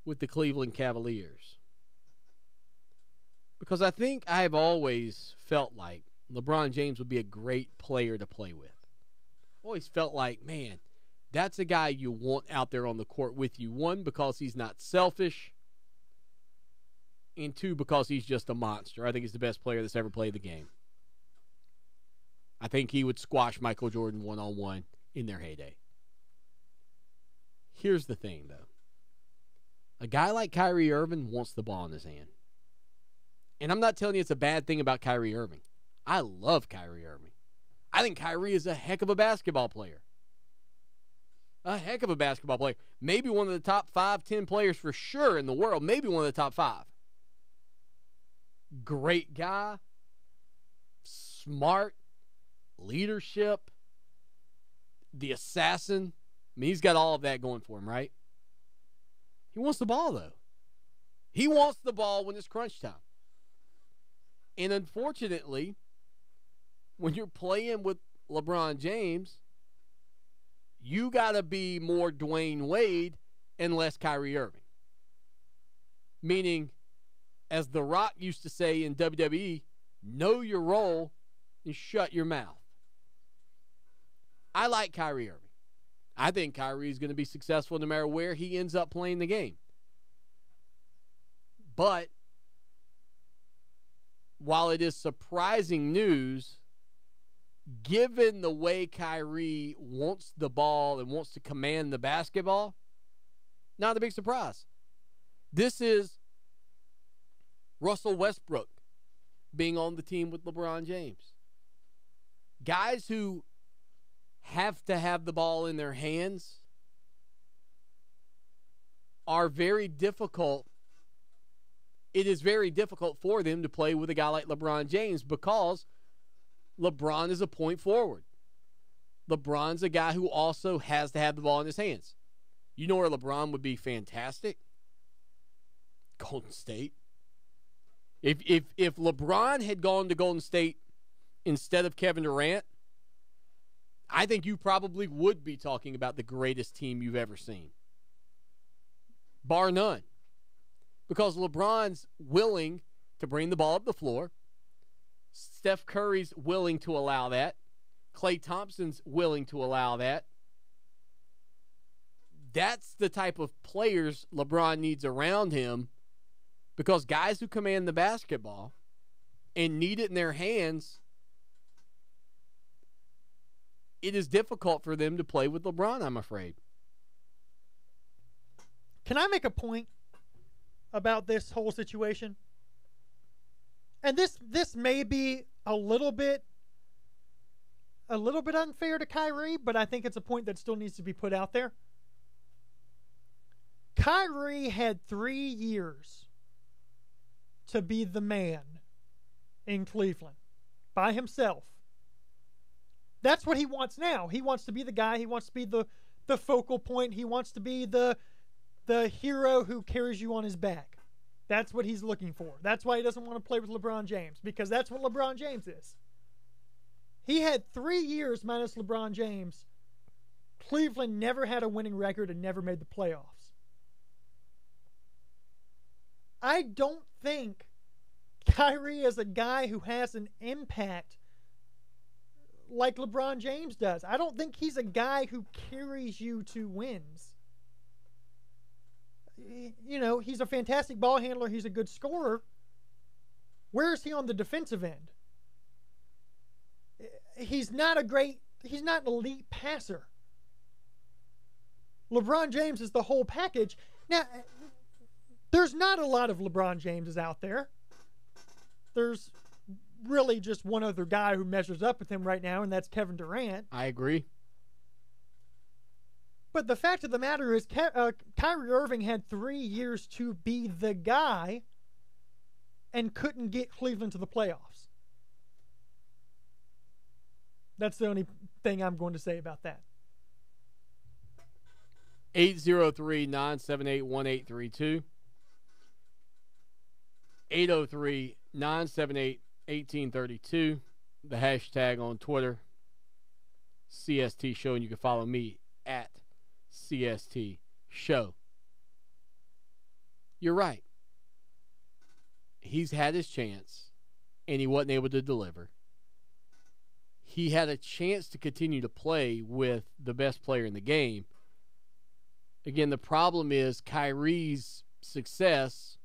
with the Cleveland Cavaliers. Because I think I've always felt like LeBron James would be a great player to play with. Always felt like, man, that's a guy you want out there on the court with you. One, because he's not selfish. And two, because he's just a monster. I think he's the best player that's ever played the game. I think he would squash Michael Jordan one-on-one in their heyday. Here's the thing, though. A guy like Kyrie Irving wants the ball in his hand. And I'm not telling you it's a bad thing about Kyrie Irving. I love Kyrie Irving. I think Kyrie is a heck of a basketball player. A heck of a basketball player. Maybe one of the top 5-10 players for sure in the world. Maybe one of the top 5. Great guy. Smart. Leadership. The assassin. I mean, he's got all of that going for him, right? He wants the ball, though. He wants the ball when it's crunch time. And unfortunately, when you're playing with LeBron James, you got to be more Dwayne Wade and less Kyrie Irving. Meaning, as The Rock used to say in WWE, know your role and shut your mouth. I like Kyrie Irving. I think Kyrie is going to be successful no matter where he ends up playing the game. But while it is surprising news, given the way Kyrie wants the ball and wants to command the basketball, not a big surprise. This is Russell Westbrook being on the team with LeBron James. Guys who have to have the ball in their hands are very difficult. It is very difficult for them to play with a guy like LeBron James because LeBron is a point forward. LeBron's a guy who also has to have the ball in his hands. You know where LeBron would be fantastic? Golden State. If LeBron had gone to Golden State instead of Kevin Durant, I think you probably would be talking about the greatest team you've ever seen. Bar none. Because LeBron's willing to bring the ball up the floor. Steph Curry's willing to allow that. Klay Thompson's willing to allow that. That's the type of players LeBron needs around him, because guys who command the basketball and need it in their hands, it is difficult for them to play with LeBron, I'm afraid. Can I make a point about this whole situation? And this may be a little bit unfair to Kyrie, but I think it's a point that still needs to be put out there. Kyrie had 3 years to be the man in Cleveland by himself. That's what he wants now. He wants to be the guy. He wants to be the focal point. He wants to be the hero who carries you on his back. That's what he's looking for. That's why he doesn't want to play with LeBron James, because that's what LeBron James is. He had 3 years minus LeBron James. Cleveland never had a winning record and never made the playoffs. I don't think Kyrie is a guy who has an impact like LeBron James does. I don't think he's a guy who carries you to wins. You know, he's a fantastic ball handler. He's a good scorer. Where is he on the defensive end? He's not an elite passer. LeBron James is the whole package. Now, there's not a lot of LeBron Jameses out there. There's really just one other guy who measures up with him right now, and that's Kevin Durant. I agree. But the fact of the matter is, Kyrie Irving had 3 years to be the guy and couldn't get Cleveland to the playoffs. That's the only thing I'm going to say about that. 803-978-1832. 803-978-1832. The hashtag on Twitter, CST Show, and you can follow me at CST Show. You're right. He's had his chance, and he wasn't able to deliver. He had a chance to continue to play with the best player in the game. Again, the problem is Kyrie's success,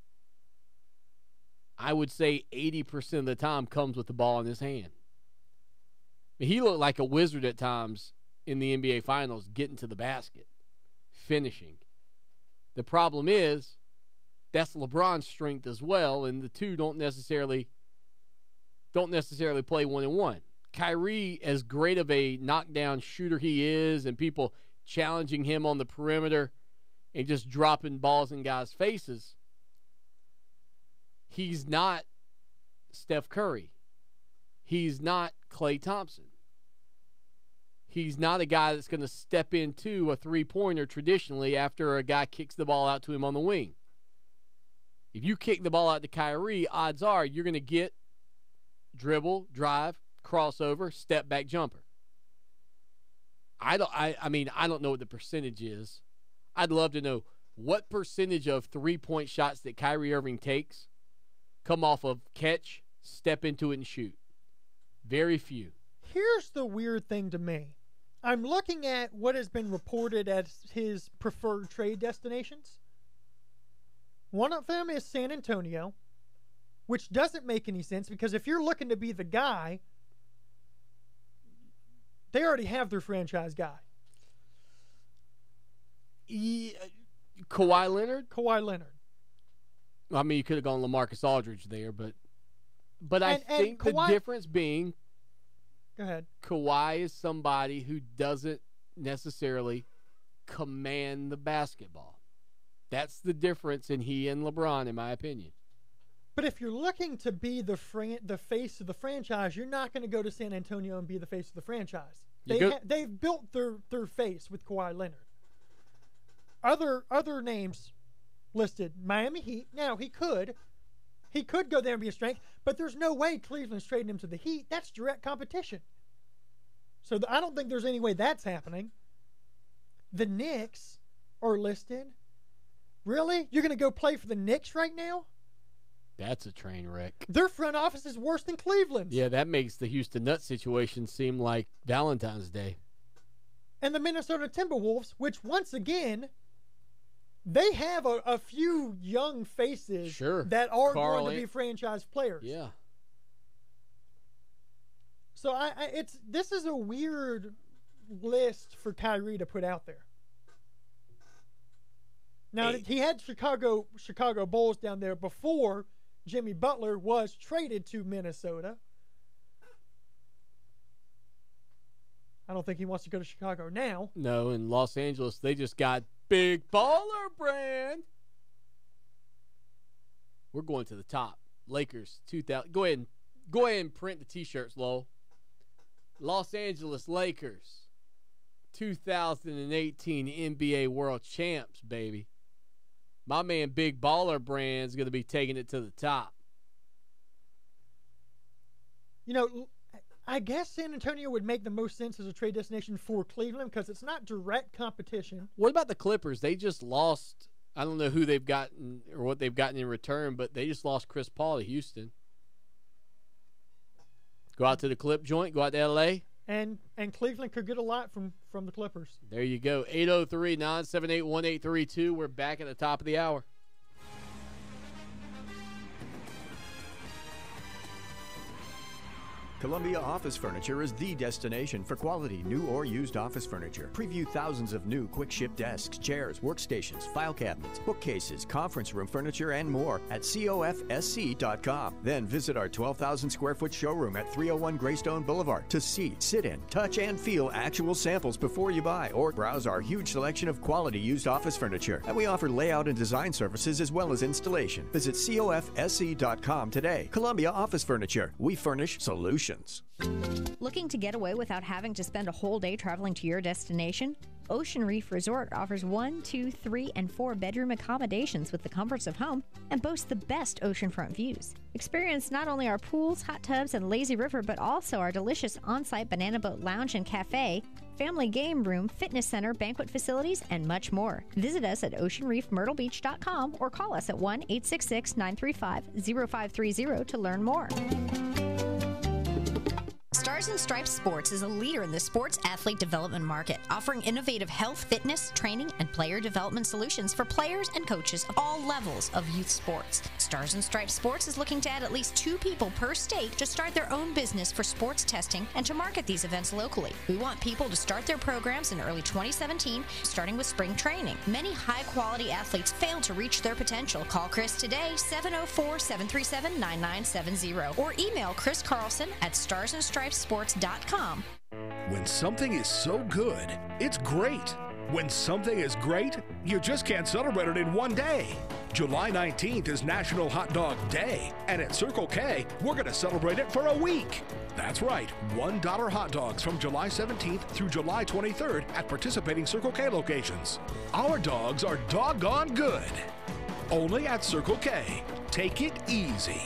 I would say 80% of the time, comes with the ball in his hand. He looked like a wizard at times in the NBA Finals, getting to the basket, finishing. The problem is that's LeBron's strength as well, and the two don't necessarily play one-on-one. Kyrie, as great of a knockdown shooter he is, and people challenging him on the perimeter and just dropping balls in guys' faces, he's not Steph Curry. He's not Klay Thompson. He's not a guy that's going to step into a three-pointer traditionally after a guy kicks the ball out to him on the wing. If you kick the ball out to Kyrie, odds are you're going to get dribble, drive, crossover, step back jumper. I don't know what the percentage is. I'd love to know what percentage of three-point shots that Kyrie Irving takes come off of catch, step into it, and shoot. Very few. Here's the weird thing to me. I'm looking at what has been reported as his preferred trade destinations. One of them is San Antonio, which doesn't make any sense because if you're looking to be the guy, they already have their franchise guy. Kawhi Leonard? Kawhi Leonard. I mean, you could have gone LaMarcus Aldridge there, but I think Kawhi, the difference being, go ahead. Kawhi is somebody who doesn't necessarily command the basketball. That's the difference in he and LeBron, in my opinion. But if you're looking to be the face of the franchise, you're not going to go to San Antonio and be the face of the franchise. They've built their face with Kawhi Leonard. Other names listed, Miami Heat. Now, he could go there and be a strength, but there's no way Cleveland's trading him to the Heat. That's direct competition. So I don't think there's any way that's happening. The Knicks are listed. Really? You're going to go play for the Knicks right now? That's a train wreck. Their front office is worse than Cleveland's. Yeah, that makes the Houston Nutt situation seem like Valentine's Day. And the Minnesota Timberwolves, which once again, they have a few young faces that are going to be franchise players. Yeah. So this is a weird list for Kyrie to put out there. Now he had Chicago Bulls down there before Jimmy Butler was traded to Minnesota. I don't think he wants to go to Chicago now. No, in Los Angeles, they just got Big Baller Brand. We're going to the top. Lakers 2000. Go ahead and print the T-shirts, Lowell. Los Angeles Lakers 2018 NBA World Champs, baby. My man Big Baller Brand's going to be taking it to the top. You know, I guess San Antonio would make the most sense as a trade destination for Cleveland because it's not direct competition. What about the Clippers? They just lost. I don't know who they've gotten or what they've gotten in return, but they just lost Chris Paul to Houston. Go out to the Clip joint. Go out to L.A. And Cleveland could get a lot from the Clippers. There you go. 803-978-1832. We're back at the top of the hour. Columbia Office Furniture is the destination for quality new or used office furniture. Preview thousands of new quick ship desks, chairs, workstations, file cabinets, bookcases, conference room furniture, and more at cofsc.com. Then visit our 12,000 square foot showroom at 301 Greystone Boulevard to see, sit in, touch, and feel actual samples before you buy, or browse our huge selection of quality used office furniture. And we offer layout and design services as well as installation. Visit cofsc.com today. Columbia Office Furniture. We furnish solutions. Looking to get away without having to spend a whole day traveling to your destination? Ocean Reef Resort offers 1, 2, 3, and 4 bedroom accommodations with the comforts of home and boasts the best oceanfront views. Experience not only our pools, hot tubs, and lazy river, but also our delicious on-site banana boat lounge and cafe, family game room, fitness center, banquet facilities, and much more. Visit us at oceanreefmyrtlebeach.com or call us at 1-866-935-0530 to learn more. Stars and Stripes Sports is a leader in the sports athlete development market, offering innovative health, fitness, training, and player development solutions for players and coaches of all levels of youth sports. Stars and Stripes Sports is looking to add at least 2 people per state to start their own business for sports testing and to market these events locally. We want people to start their programs in early 2017, starting with spring training. Many high-quality athletes fail to reach their potential. Call Chris today, 704-737-9970, or email Chris Carlson at starsandstripessports.com. When something is so good, it's great. When something is great, you just can't celebrate it in one day. July 19th is National Hot Dog Day, and at Circle K, we're going to celebrate it for a week. That's right, $1 hot dogs from July 17th through July 23rd at participating Circle K locations. Our dogs are doggone good. Only at Circle K. Take it easy.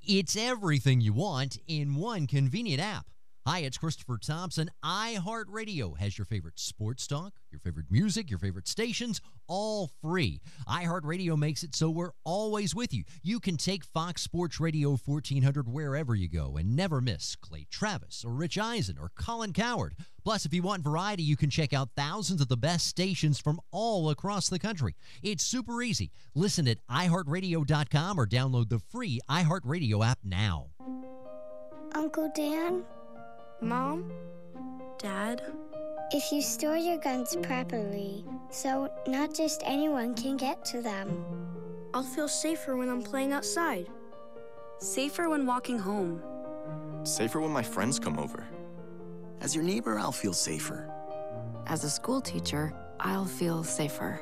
It's everything you want in one convenient app. Hi, it's Christopher Thompson. iHeart Radio has your favorite sports talk, your favorite music, your favorite stations, all free. iHeart Radio makes it so we're always with you. You can take Fox Sports Radio 1400 wherever you go and never miss Clay Travis or Rich Eisen or Colin Coward. Plus, if you want variety, you can check out thousands of the best stations from all across the country. It's super easy. Listen at iHeartRadio.com or download the free iHeartRadio app now. Uncle Dan? Mom? Dad? If you store your guns properly, so not just anyone can get to them. I'll feel safer when I'm playing outside. Safer when walking home. Safer when my friends come over. As your neighbor, I'll feel safer. As a school teacher, I'll feel safer.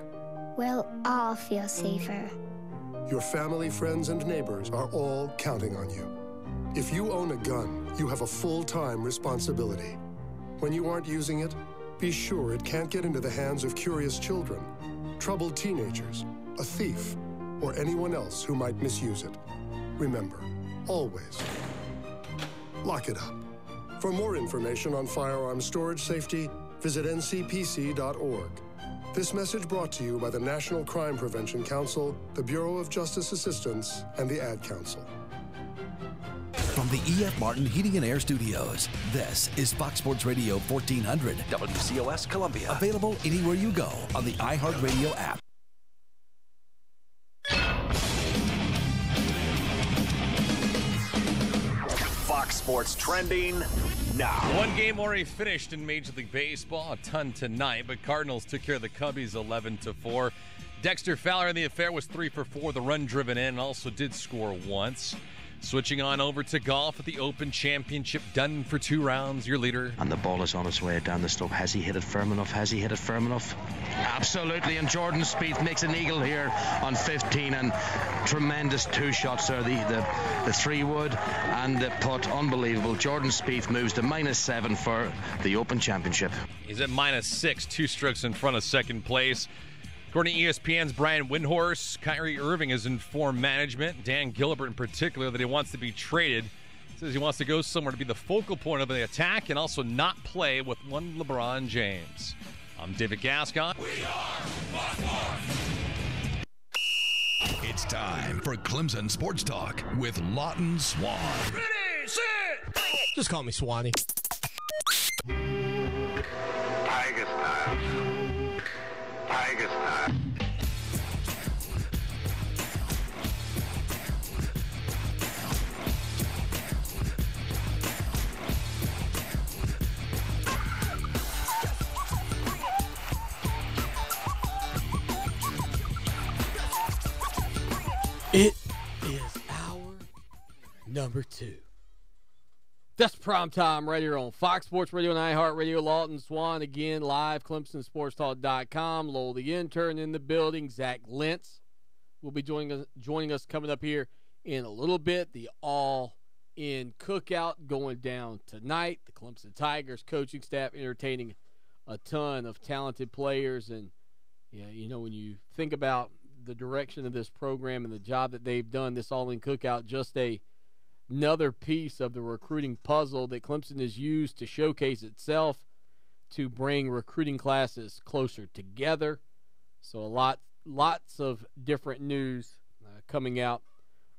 We'll all feel safer. Your family, friends, and neighbors are all counting on you. If you own a gun, you have a full-time responsibility. When you aren't using it, be sure it can't get into the hands of curious children, troubled teenagers, a thief, or anyone else who might misuse it. Remember, always, lock it up. For more information on firearm storage safety, visit ncpc.org. This message brought to you by the National Crime Prevention Council, the Bureau of Justice Assistance, and the Ad Council. From the E.F. Martin Heating and Air Studios, this is Fox Sports Radio 1400. WCOS Columbia. Available anywhere you go on the iHeartRadio app. Fox Sports trending now. One game already finished in Major League Baseball, a ton tonight, but Cardinals took care of the Cubbies 11-4. Dexter Fowler in the affair was 3 for 4, the run driven in, and also did score once. Switching on over to golf at the Open Championship, done for 2 rounds. Your leader. And the ball is on its way down the slope. Has he hit it firm enough? Has he hit it firm enough? Absolutely. And Jordan Spieth makes an eagle here on 15. And tremendous 2 shots there. The 3-wood and the putt. Unbelievable. Jordan Spieth moves to -7 for the Open Championship. He's at -6, 2 strokes in front of second place. According to ESPN's Brian Windhorst, Kyrie Irving has informed management, Dan Gilbert in particular, that he wants to be traded. He says he wants to go somewhere to be the focal point of the attack and also not play with one LeBron James. I'm David Gascon. We are Fox Sports. It's time for Clemson Sports Talk with Lawton Swan. Ready, set, just call me Swanee. Tiger style. Tiger style. It is hour number 2. That's primetime right here on Fox Sports Radio and iHeart Radio. Lawton Swan again live, ClemsonSportsTalk.com. Lowell the intern in the building. Zach Lentz will be joining us coming up here in a little bit. The all-in cookout going down tonight. The Clemson Tigers coaching staff entertaining a ton of talented players. And, yeah, you know, when you think about the direction of this program and the job that they've done, this all-in cookout, just another piece of the recruiting puzzle that Clemson has used to showcase itself, to bring recruiting classes closer together. So lots of different news coming out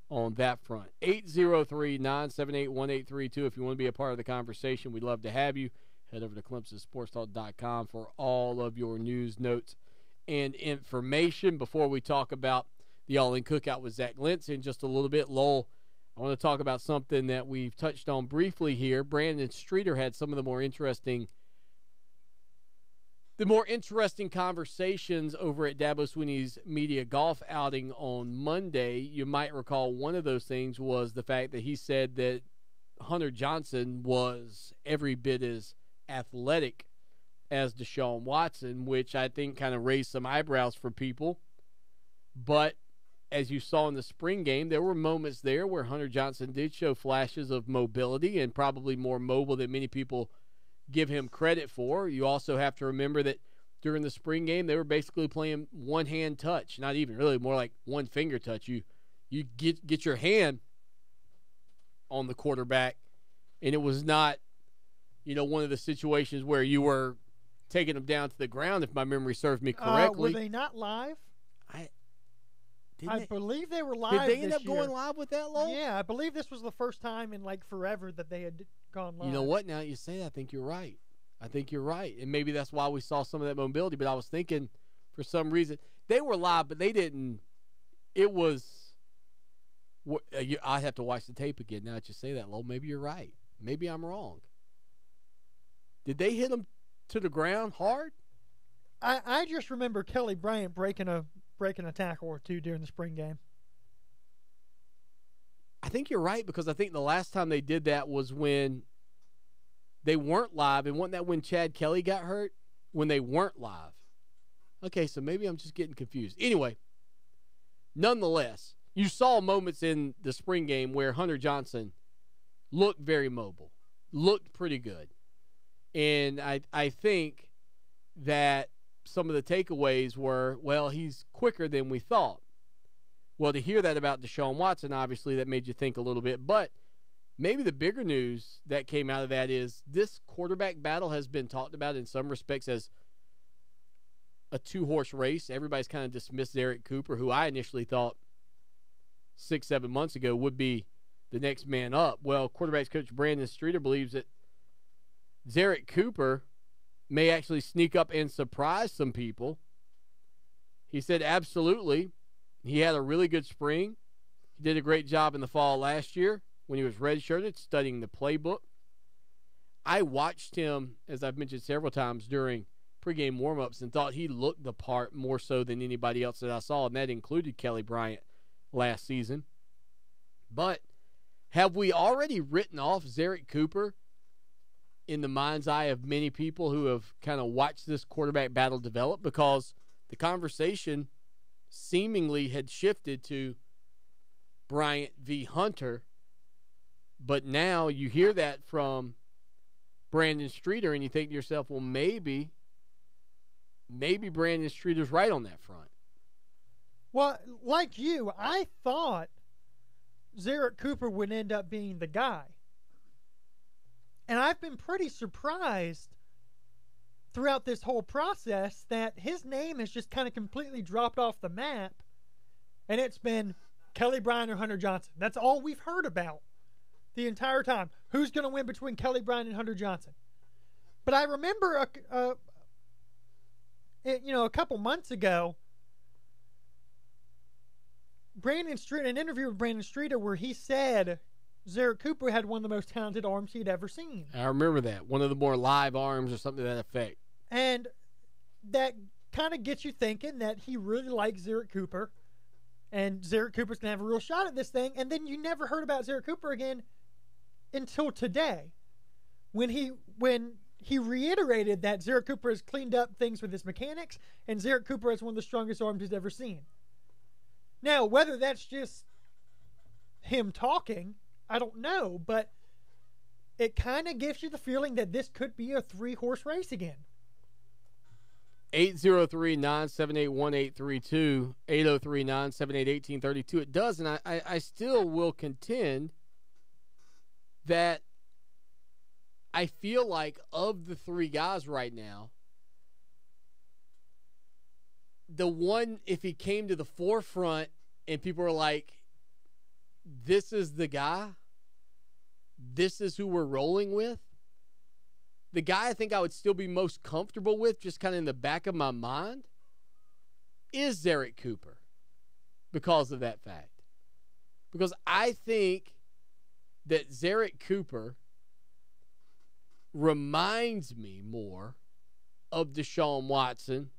on that front. 803-978-1832 if you want to be a part of the conversation. We'd love to have you. Head over to ClemsonSportsTalk.com for all of your news, notes, and information. Before we talk about the all-in cookout with Zach Lentz in just a little bit, Lowell, I want to talk about something that we've touched on briefly here. Brandon Streeter had some of the more interesting conversations over at Dabo Swinney's media golf outing on Monday. You might recall one of those things was the fact that he said that Hunter Johnson was every bit as athletic as Deshaun Watson, which I think kind of raised some eyebrows for people. But as you saw in the spring game, there were moments there where Hunter Johnson did show flashes of mobility, and probably more mobile than many people give him credit for. You also have to remember that during the spring game, they were basically playing one-hand touch, not even really, more like one-finger touch. You get your hand on the quarterback, and it was not, one of the situations where you were taking them down to the ground, if my memory serves me correctly. Were they not live? I believe they were live. Did they end this up year. going live with that, Lowell? Yeah, I believe this was the first time in forever that they had gone live. You know what? Now you say that, I think you're right. And maybe that's why we saw some of that mobility. But I was thinking, for some reason, they were live, but they didn't. It was. I have to watch the tape again now that you say that, Lowell. Maybe you're right. Maybe I'm wrong. Did they hit him to the ground hard? I just remember Kelly Bryant breaking a tackle or two during the spring game. I think you're right, because I think the last time they did that was when they weren't live, and wasn't that when Chad Kelly got hurt? When they weren't live. Okay, so maybe I'm just getting confused. Anyway, nonetheless, you saw moments in the spring game where Hunter Johnson looked very mobile, looked pretty good. And I think that some of the takeaways were, well, he's quicker than we thought. Well, to hear that about Deshaun Watson, obviously, that made you think a little bit. But maybe the bigger news that came out of that is this quarterback battle has been talked about in some respects as a two-horse race. Everybody's kind of dismissed Zerrick Cooper, who I initially thought 6-7 months ago would be the next man up. Well, quarterbacks coach Brandon Streeter believes that Zerrick Cooper may actually sneak up and surprise some people. He said absolutely. He had a really good spring. He did a great job in the fall last year when he was redshirted, studying the playbook. I watched him, as I've mentioned several times, during pregame warmups and thought he looked the part more so than anybody else that I saw, and that included Kelly Bryant last season. But have we already written off Zerrick Cooper in the mind's eye of many people who have kind of watched this quarterback battle develop? Because the conversation seemingly had shifted to Bryant v. Hunter, but now you hear that from Brandon Streeter and you think to yourself, well, maybe Brandon Streeter's right on that front. Well, like you, I thought Zerrick Cooper would end up being the guy. And I've been pretty surprised throughout this whole process that his name has just kind of completely dropped off the map, and it's been Kelly Bryant or Hunter Johnson. That's all we've heard about the entire time. Who's going to win between Kelly Bryant and Hunter Johnson? But I remember a couple months ago, an interview with Brandon Streeter where he said Zerrick Cooper had one of the most talented arms he'd ever seen. I remember that. One of the more live arms or something to that effect. And that kind of gets you thinking that he really likes Zerrick Cooper, and Zerrick Cooper's going to have a real shot at this thing. And then you never heard about Zerrick Cooper again until today, when he reiterated that Zerrick Cooper has cleaned up things with his mechanics, and Zerrick Cooper has one of the strongest arms he's ever seen. Now, whether that's just him talking, I don't know, but it kind of gives you the feeling that this could be a three-horse race again. 803-978-1832, 803-978-1832. It does, and I still will contend that I feel like of the three guys right now, the one, if he came to the forefront and people were like, this is the guy, this is who we're rolling with, the guy I think I would still be most comfortable with, just kind of in the back of my mind, is Zerrick Cooper because of that fact. Because I think that Zerrick Cooper reminds me more of Deshaun Watson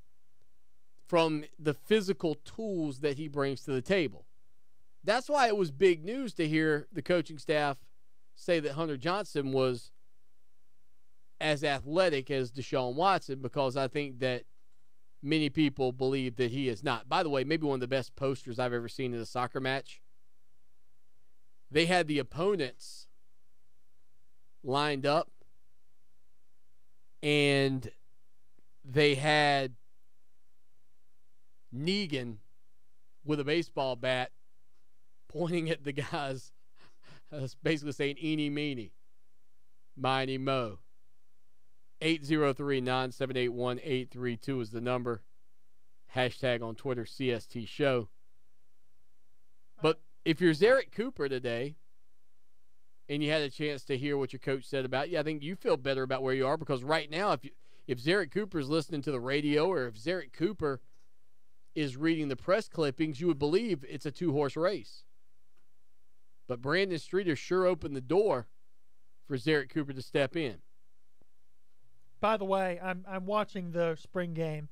from the physical tools that he brings to the table. That's why it was big news to hear the coaching staff say that Hunter Johnson was as athletic as Deshaun Watson, because I think that many people believe that he is not. By the way, maybe one of the best posters I've ever seen in a soccer match. They had the opponents lined up, and they had Negan with a baseball bat pointing at the guys, basically saying, eeny, meeny, miny, mo. 803-978-1832 is the number. Hashtag on Twitter, CST Show. But if you're Zerrick Cooper today and you had a chance to hear what your coach said about you, I think you feel better about where you are, because right now, if Zerrick Cooper is listening to the radio, or if Zerrick Cooper is reading the press clippings, you would believe it's a two-horse race. But Brandon Streeter sure opened the door for Zerrick Cooper to step in. By the way, I'm watching the spring game,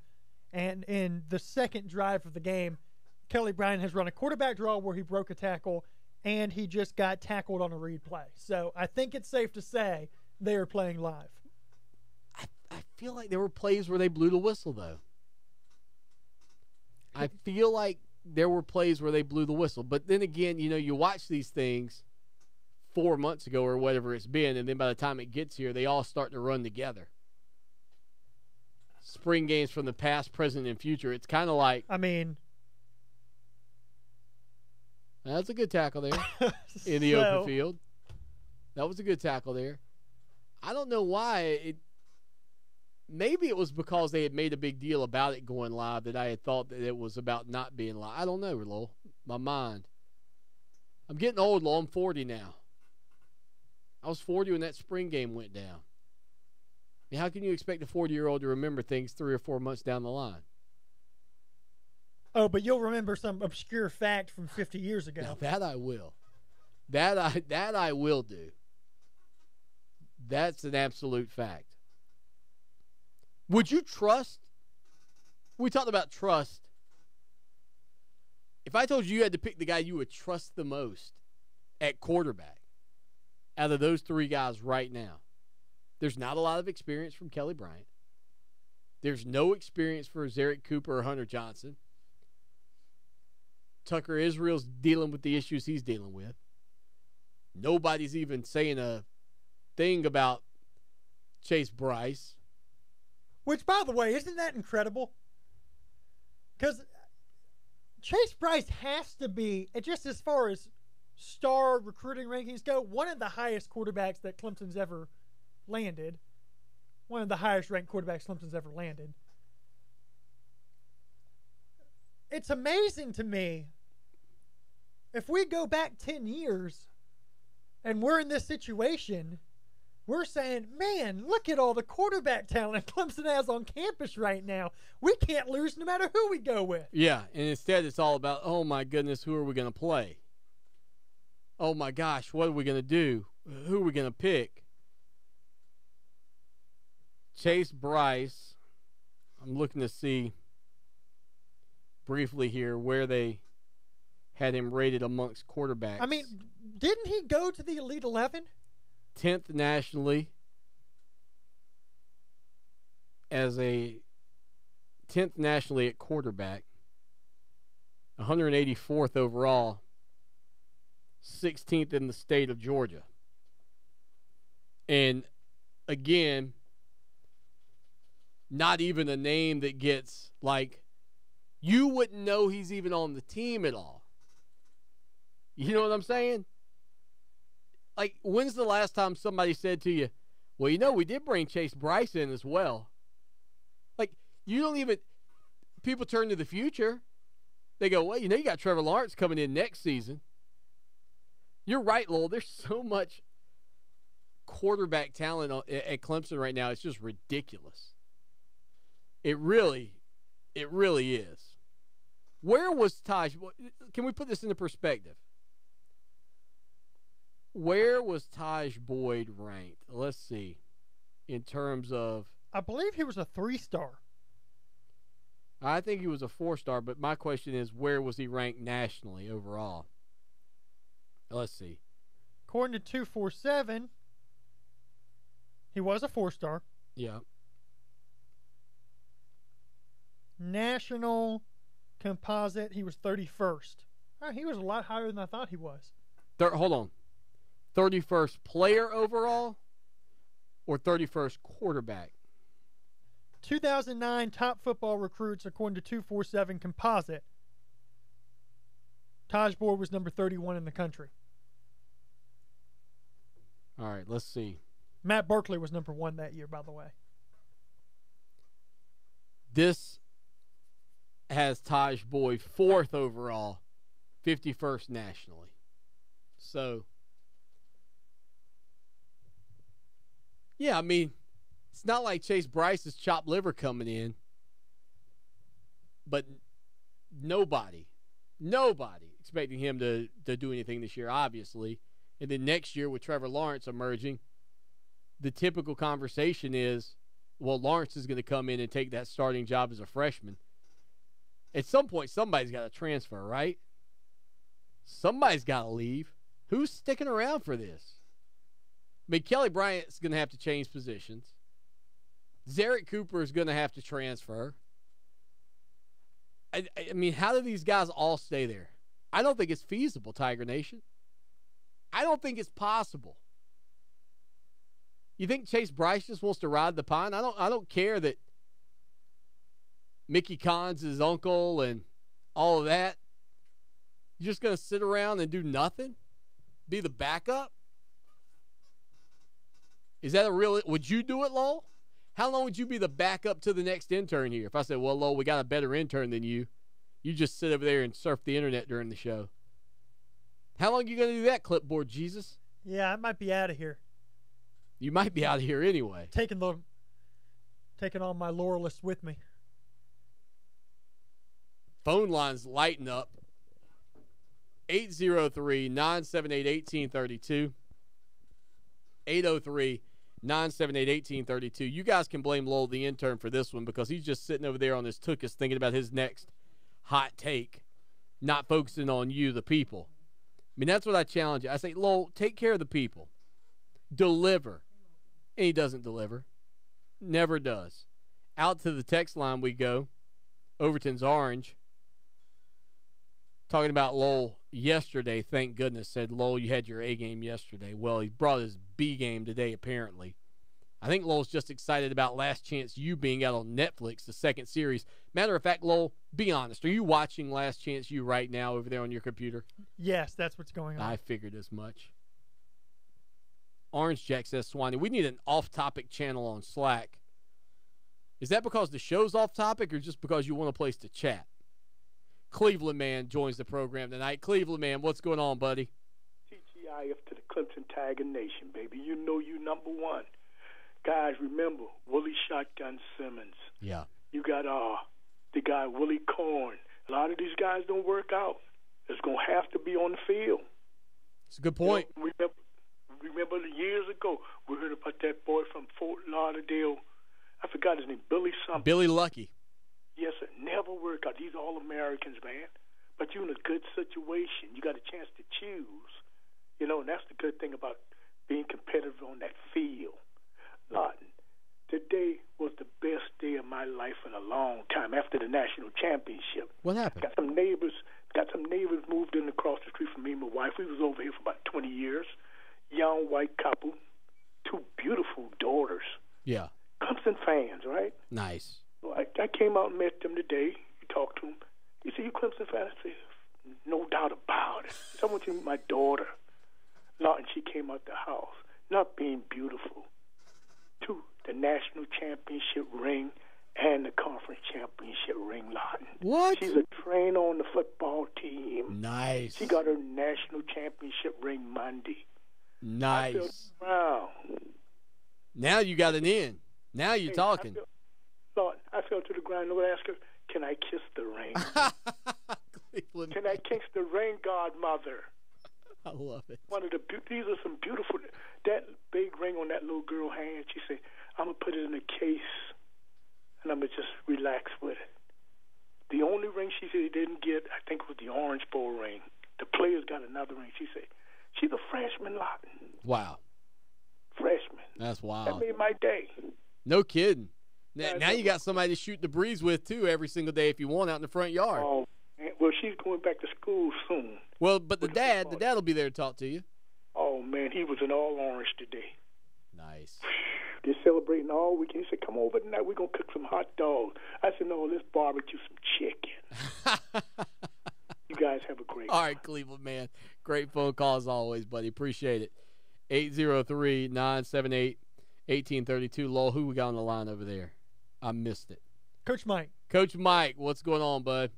and in the second drive of the game, Kelly Bryant has run a quarterback draw where he broke a tackle, and he just got tackled on a read play. So I think it's safe to say they are playing live. I feel like there were plays where they blew the whistle, though. I feel like there were plays where they blew the whistle. But then again, you watch these things 4 months ago or whatever it's been, and then by the time it gets here, they all start to run together. Spring games from the past, present, and future. It's kind of like... That's a good tackle there in the open field. That was a good tackle there. I don't know why maybe it was because they had made a big deal about it going live that I had thought that it was about not being live. I don't know, Lowell. My mind. I'm getting old, Lowell. I'm 40 now. I was 40 when that spring game went down. I mean, how can you expect a 40-year-old to remember things 3 or 4 months down the line? Oh, but you'll remember some obscure fact from 50 years ago. Now that I will. That I will do. That's an absolute fact. Would you trust? We talked about trust. If I told you had to pick the guy you would trust the most at quarterback out of those 3 guys right now, there's not a lot of experience from Kelly Bryant. There's no experience for Zarek Cooper or Hunter Johnson. Tucker Israel's dealing with the issues he's dealing with. Nobody's even saying a thing about Chase Bryce. Which, by the way, isn't that incredible? Because Chase Bryce has to be, just as far as star recruiting rankings go, one of the highest quarterbacks that Clemson's ever landed. One of the highest ranked quarterbacks Clemson's ever landed. It's amazing to me, if we go back 10 years and we're in this situation, we're saying, man, look at all the quarterback talent Clemson has on campus right now. We can't lose no matter who we go with. Yeah, and instead it's all about, oh, my goodness, who are we going to play? Oh, my gosh, what are we going to do? Who are we going to pick? Chase Bryce, I'm looking to see briefly here where they had him rated amongst quarterbacks. I mean, didn't he go to the Elite 11? 10th nationally as a 10th nationally at quarterback, 184th overall, 16th in the state of Georgia. And again, not even a name that gets, like, you wouldn't know he's even on the team at all. You know what I'm saying? Like, when's the last time somebody said to you, well, you know, we did bring Chase Bryce in as well? Like, you don't even, people turn to the future. They go, well, you know, you got Trevor Lawrence coming in next season. You're right, Lowell. There's so much quarterback talent at Clemson right now. It's just ridiculous. It really is. Where was Taj? Can we put this into perspective? Where was Taj Boyd ranked? Let's see. In terms of, I believe he was a 3-star. I think he was a 4-star, but my question is, where was he ranked nationally overall? Let's see. According to 247, he was a 4-star. Yeah. National composite, he was 31st. He was a lot higher than I thought he was. Hold on. 31st player overall or 31st quarterback? 2009 top football recruits according to 247 composite. Taj Boyd was number 31 in the country. All right, let's see. Matt Barkley was number 1 that year, by the way. This has Taj Boyd 4th overall, 51st nationally. So, yeah, I mean, it's not like Chase Bryce's chopped liver coming in, but nobody expecting him to do anything this year, obviously. And then next year with Trevor Lawrence emerging, the typical conversation is, well, Lawrence is going to come in and take that starting job as a freshman. At some point, somebody's got to transfer, right? Somebody's got to leave. Who's sticking around for this? I mean, Kelly Bryant's going to have to change positions. Zarek Cooper is going to have to transfer. I mean, how do these guys all stay there? I don't think it's feasible, Tiger Nation. I don't think it's possible. You think Chase Bryce just wants to ride the pine? I don't care that Mickey Conn's his uncle and all of that. You're just going to sit around and do nothing? Be the backup? Is that a real? Would you do it, Lowell? How long would you be the backup to the next intern here? If I said, well, Lowell, we got a better intern than you. You just sit over there and surf the internet during the show. How long are you going to do that, Clipboard Jesus? Yeah, I might be out of here. You might be out of here anyway. Taking all my loyalists with me. Phone lines lighten up. 803-978-1832. 803-978-1832. You guys can blame Lowell, the intern, for this one because he's just sitting over there on his tuchus thinking about his next hot take, not focusing on you, the people. I mean, that's what I challenge you. I say, Lowell, take care of the people. Deliver. And he doesn't deliver. Never does. Out to the text line we go. Overton's Orange. Talking about Lowell yesterday, thank goodness, said, Lowell, you had your A game yesterday. Well, he brought his B game today, apparently. I think Lowell's just excited about Last Chance U being out on Netflix, the second series. Matter of fact, Lowell, be honest. Are you watching Last Chance U right now over there on your computer? Yes, that's what's going on. I figured as much. Orange Jack says, Swanee, we need an off-topic channel on Slack. Is that because the show's off-topic or just because you want a place to chat? Cleveland Man joins the program tonight. Cleveland Man, what's going on, buddy? TGIF to the Clemson Tiger Nation, baby. You know you number one. Guys, remember, Willie Shotgun Simmons. Yeah. You got the guy Willie Corn. A lot of these guys don't work out. It's going to have to be on the field. It's a good point. You know, remember years ago, we heard about that boy from Fort Lauderdale. I forgot his name, Billy something. Billy Lucky. Yes, it never worked out. These are all Americans, man. But you're in a good situation. You got a chance to choose. You know, and that's the good thing about being competitive on that field. Lawton, today was the best day of my life in a long time after the national championship. What happened? Got some neighbors moved in across the street from me and my wife. We was over here for about 20 years. Young white couple, two beautiful daughters. Yeah. Clemson fans, right? Nice. So I came out and met them today. You talked to them. You say, you Clemson fan? I said, no doubt about it. So I went to meet my daughter. Lawton, she came out the house, not being beautiful, to the national championship ring and the conference championship ring, Lawton. What? She's a trainer on the football team. Nice. She got her national championship ring Monday. Nice. I felt proud. Now you got an in. Now you're talking. Lord, I fell to the ground and asked her, can I kiss the ring? Can I kiss the ring, godmother? I love it. These are some beautiful, that big ring on that little girl hand, she said, I'm going to put it in a case and I'm going to just relax with it. The only ring she said didn't get, I think, was the Orange Bowl ring. The players got another ring. She said, she's a freshman, Lawton. Wow. Freshman. That's wild. That made my day. No kidding. Now you got somebody to shoot the breeze with, too, every single day if you want out in the front yard. Oh, man. Well, she's going back to school soon. Well, but the dad will be there to talk to you. Oh, man, he was in all orange today. Nice. They're celebrating all weekend. He said, come over tonight. We're going to cook some hot dogs. I said, no, let's barbecue some chicken. You guys have a great All right, Cleveland Man. Great phone call as always, buddy. Appreciate it. 803-978-1832. Lowell, who we got on the line over there? I missed it. Coach Mike. Coach Mike, what's going on, bud?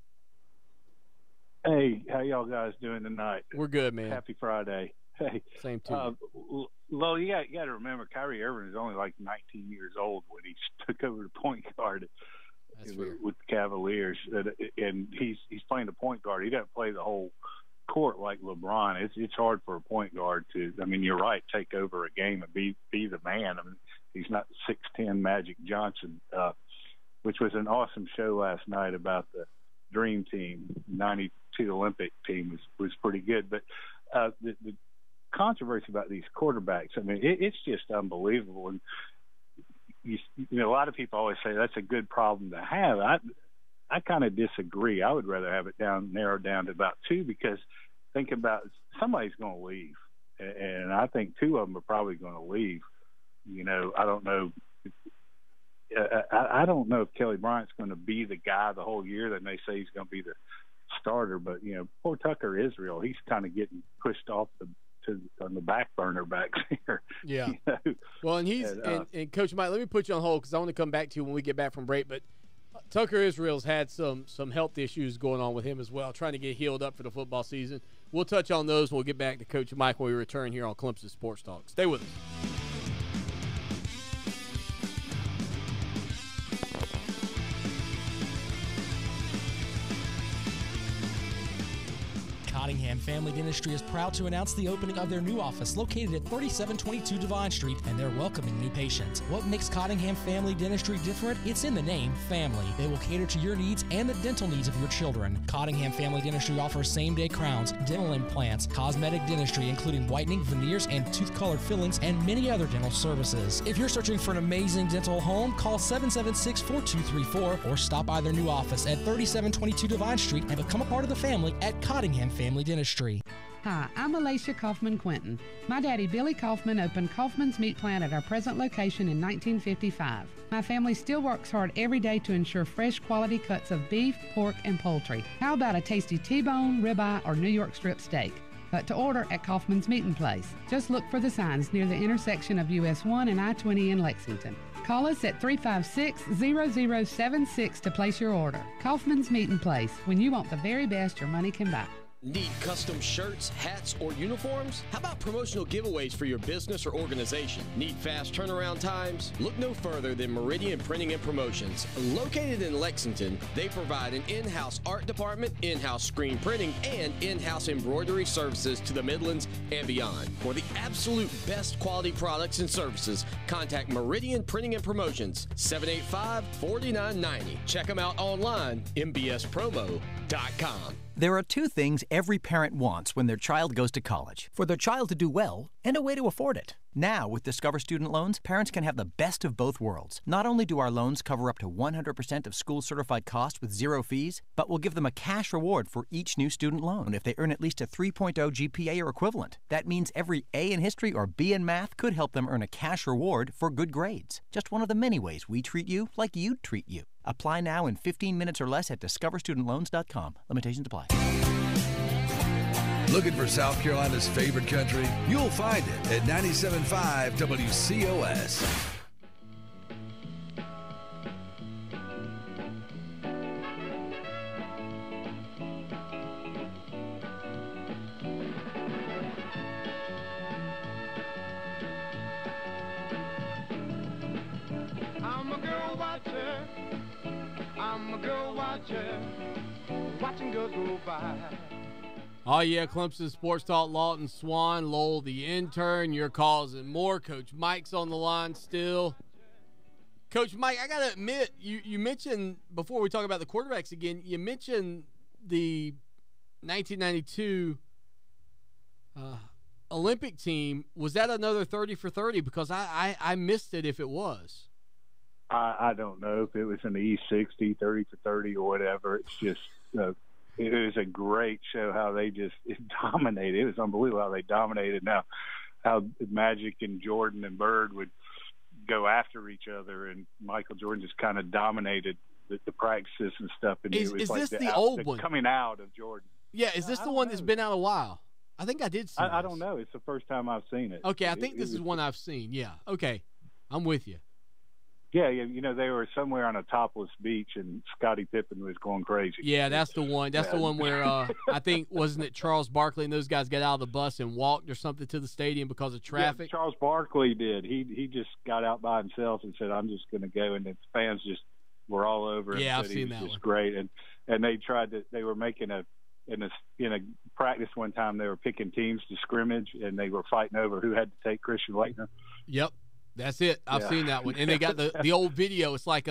Hey, how y'all guys doing tonight? We're good, man. Happy Friday. Hey, same to you. Lo, you got to remember, Kyrie Irving is only like 19 years old when he took over the point guard with the Cavaliers, and he's playing the point guard. He doesn't play the whole court like LeBron. It's hard for a point guard to. I mean, you're right. Take over a game and be the man. I mean, he's not 6'10" Magic Johnson, which was an awesome show last night about the Dream Team. '92 Olympic team was pretty good, but the controversy about these quarterbacks, I mean, it's just unbelievable. And you know, a lot of people always say that's a good problem to have. I kind of disagree. I would rather have it narrowed down to about two, because think about somebody's going to leave, and I think two of them are probably going to leave. You know, I don't know. I don't know if Kelly Bryant's going to be the guy the whole year. They may say he's going to be the starter, but you know, poor Tucker Israel, he's kind of getting pushed off on the back burner back there. Yeah, you know? Well, and Coach Mike, let me put you on hold because I want to come back to you when we get back from break. But Tucker Israel's had some health issues going on with him as well, trying to get healed up for the football season. We'll touch on those. We'll get back to Coach Mike when we return here on Clemson Sports Talk. Stay with us. Cottingham Family Dentistry is proud to announce the opening of their new office located at 3722 Devine Street, and they're welcoming new patients. What makes Cottingham Family Dentistry different? It's in the name family. They will cater to your needs and the dental needs of your children. Cottingham Family Dentistry offers same-day crowns, dental implants, cosmetic dentistry including whitening, veneers, and tooth-colored fillings, and many other dental services. If you're searching for an amazing dental home, call 776-4234 or stop by their new office at 3722 Devine Street and become a part of the family at Cottingham Family Dentistry. Hi, I'm Alicia Kaufman Quinton. My daddy, Billy Kaufman, opened Kaufman's Meat Plant at our present location in 1955. My family still works hard every day to ensure fresh quality cuts of beef, pork, and poultry. How about a tasty T-bone, ribeye, or New York strip steak? Cut to order at Kaufman's Meat Place. Just look for the signs near the intersection of US 1 and I-20 in Lexington. Call us at 356-0076 to place your order. Kaufman's Meat Place, when you want the very best your money can buy. Need custom shirts, hats, or uniforms? How about promotional giveaways for your business or organization? Need fast turnaround times? Look no further than Meridian Printing and Promotions. Located in Lexington, they provide an in-house art department, in-house screen printing, and in-house embroidery services to the Midlands and beyond. For the absolute best quality products and services, contact Meridian Printing and Promotions, 785-4990. Check them out online, mbspromo.com. There are two things every parent wants when their child goes to college: for their child to do well and a way to afford it. Now, with Discover Student Loans, parents can have the best of both worlds. Not only do our loans cover up to 100% of school-certified costs with zero fees, but we'll give them a cash reward for each new student loan if they earn at least a 3.0 GPA or equivalent. That means every A in history or B in math could help them earn a cash reward for good grades. Just one of the many ways we treat you like you'd treat you. Apply now in 15 minutes or less at discoverstudentloans.com. Limitations apply. Looking for South Carolina's favorite country? You'll find it at 97.5 WCOS. I'm a girl watcher. I'm a girl watcher. Watching girls go by. Oh, yeah, Clemson Sports Talk, Lawton Swan, Lowell the intern, your calls and more. Coach Mike's on the line still. Coach Mike, I got to admit, you mentioned, before we talk about the quarterbacks again, you mentioned the 1992 Olympic team. Was that another 30 for 30? Because I missed it if it was. I don't know if it was an E60, 30 for 30 or whatever. It's just it was a great show how they just dominated. It was unbelievable how they dominated. Now, how Magic and Jordan and Bird would go after each other, and Michael Jordan just kind of dominated the practices and stuff. And Is it was like this the old one? Coming out of Jordan. Yeah, is this the one that's been out a while? I think I did see I don't know. It's the first time I've seen it. Okay, I think this is one I've seen. Yeah, okay. I'm with you. Yeah, you know, they were somewhere on a topless beach, and Scottie Pippen was going crazy. Yeah, that's the one. That's the one where I think, wasn't it Charles Barkley and those guys got out of the bus and walked or something to the stadium because of traffic? Yeah, Charles Barkley did. He just got out by himself and said, "I'm just going to go," and the fans just were all over him. Yeah, I've said seen he was that just one. great, and they tried to. They were making in a practice one time. They were picking teams to scrimmage, and they were fighting over who had to take Christian Laettner. Yep. That's it. I've seen that one, and they got the old video. It's like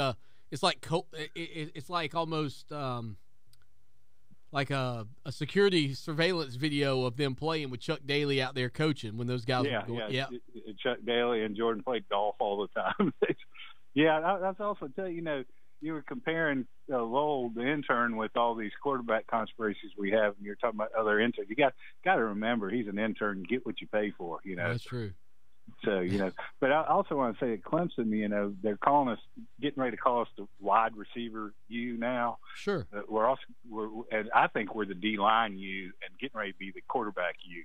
almost like a security surveillance video of them playing with Chuck Daly out there coaching when those guys were going. Yeah. Chuck Daly and Jordan played golf all the time. Yeah, that's also tell you you were comparing Lowell, the intern, with all these quarterback conspiracies we have, and you're talking about other interns. You got to remember he's an intern. Get what you pay for. That's true. So, but I also want to say at Clemson, they're getting ready to call us the wide receiver U now. Sure. And I think we're the D-line U and getting ready to be the quarterback U.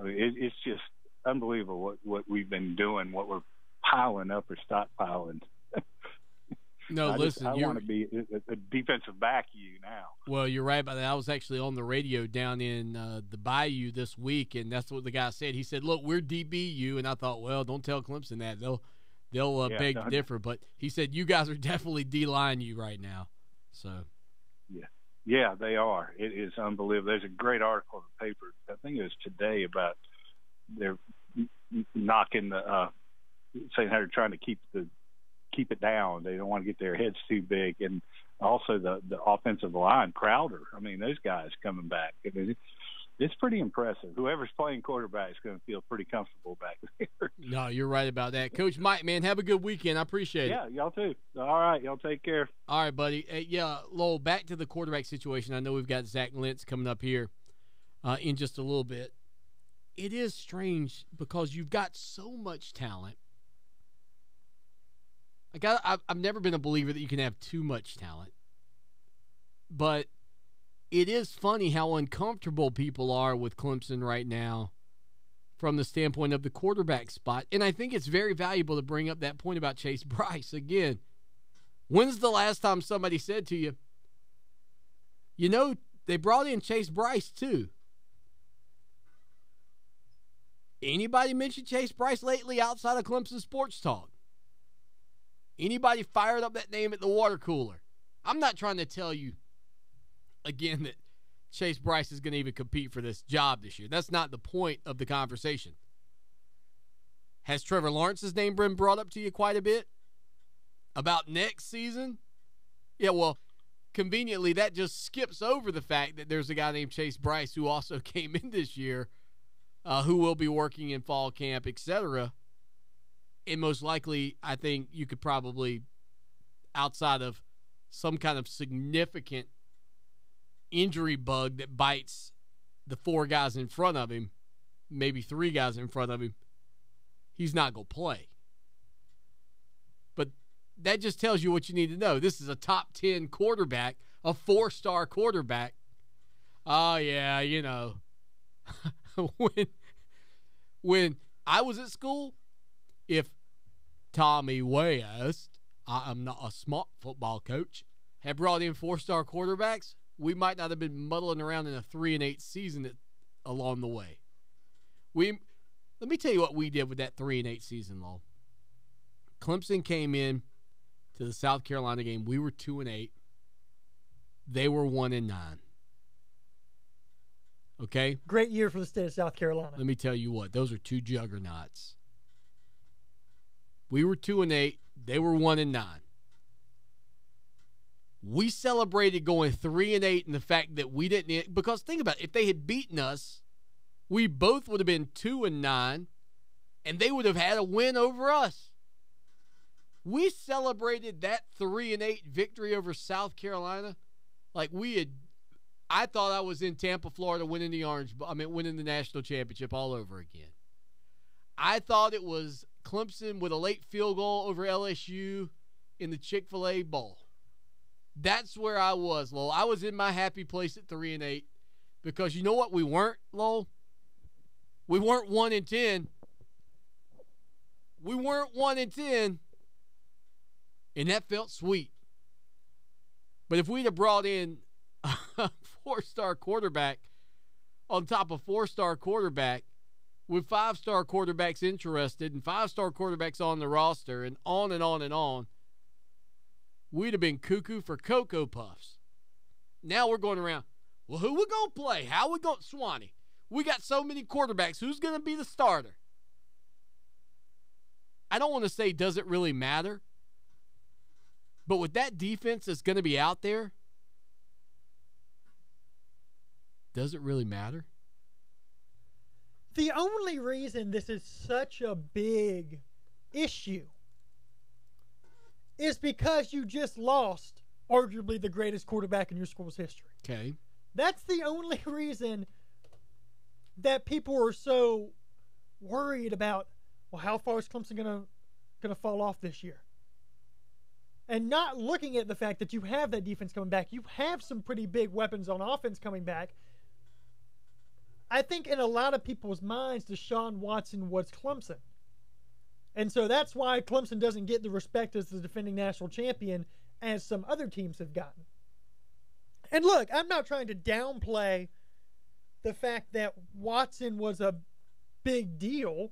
I mean, it's just unbelievable what we've been doing, what we're piling up or stockpiling. No, listen, I want to be a defensive back now. Well, you're right about that. I was actually on the radio down in the Bayou this week, and that's what the guy said. He said, "Look, we're DBU," and I thought, well, don't tell Clemson that. They'll beg to differ. But he said, you guys are definitely D-line you right now. So. Yeah, they are. It is unbelievable. There's a great article in the paper, I think it was today, about they're knocking saying how they're trying to keep it down. They don't want to get their heads too big. And also the offensive line, Crowder. I mean, those guys coming back. It's pretty impressive. Whoever's playing quarterback is going to feel pretty comfortable back there. No, you're right about that. Coach Mike, man, have a good weekend. I appreciate it. Yeah, y'all too. All right, y'all take care. All right, buddy. Yeah, Lowell, back to the quarterback situation. I know we've got Zach Lentz coming up here in just a little bit. It is strange because you've got so much talent. I've never been a believer that you can have too much talent. But it is funny how uncomfortable people are with Clemson right now from the standpoint of the quarterback spot. And I think it's very valuable to bring up that point about Chase Bryce. Again, when's the last time somebody said to you, they brought in Chase Bryce too? Anybody mention Chase Bryce lately outside of Clemson Sports Talk? Anybody fired up that name at the water cooler? I'm not trying to tell you, again, that Chase Bryce is going to even compete for this job this year. That's not the point of the conversation. Has Trevor Lawrence's name been brought up to you quite a bit? About next season? Yeah, well, conveniently, that just skips over the fact that there's a guy named Chase Bryce who also came in this year, who will be working in fall camp, etc. And most likely, I think you could probably, outside of some kind of significant injury bug that bites the four guys in front of him, maybe three guys in front of him, he's not going to play. But that just tells you what you need to know. This is a top 10 quarterback, a 4-star quarterback. Oh, yeah, when I was at school, if Tommy West, I'm not a smart football coach, had brought in 4-star quarterbacks, we might not have been muddling around in a 3-8 season along the way. Let me tell you what we did with that 3-8 season, Lowell. Clemson came in to the South Carolina game. We were 2-8. They were 1-9. Okay? Great year for the state of South Carolina. Let me tell you what. Those are two juggernauts. We were 2-8. They were 1-9. We celebrated going 3-8 in the fact that we didn't, because think about it, if they had beaten us, we both would have been 2-9, and they would have had a win over us. We celebrated that 3-8 victory over South Carolina like I thought I was in Tampa, Florida, winning the national championship all over again. I thought it was Clemson with a late field goal over LSU in the Chick-fil-A Bowl. That's where I was, Lowell. I was in my happy place at 3-8 because you know what we weren't, Lowell? We weren't 1-10. We weren't 1-10, and that felt sweet. But if we'd have brought in a 4-star quarterback on top of 4-star quarterback with 5-star quarterbacks interested and 5-star quarterbacks on the roster and on and on and on, we'd have been cuckoo for Cocoa Puffs. Now we're going around, well, who we going to play? How we going to Swanee? We got so many quarterbacks. Who's going to be the starter? I don't want to say does it really matter, but with that defense that's going to be out there, does it really matter? The only reason this is such a big issue is because you just lost arguably the greatest quarterback in your school's history. Okay. That's the only reason that people are so worried about, well, how far is Clemson gonna fall off this year? And not looking at the fact that you have that defense coming back. You have some pretty big weapons on offense coming back. I think in a lot of people's minds, Deshaun Watson was Clemson. And so that's why Clemson doesn't get the respect as the defending national champion as some other teams have gotten. And look, I'm not trying to downplay the fact that Watson was a big deal,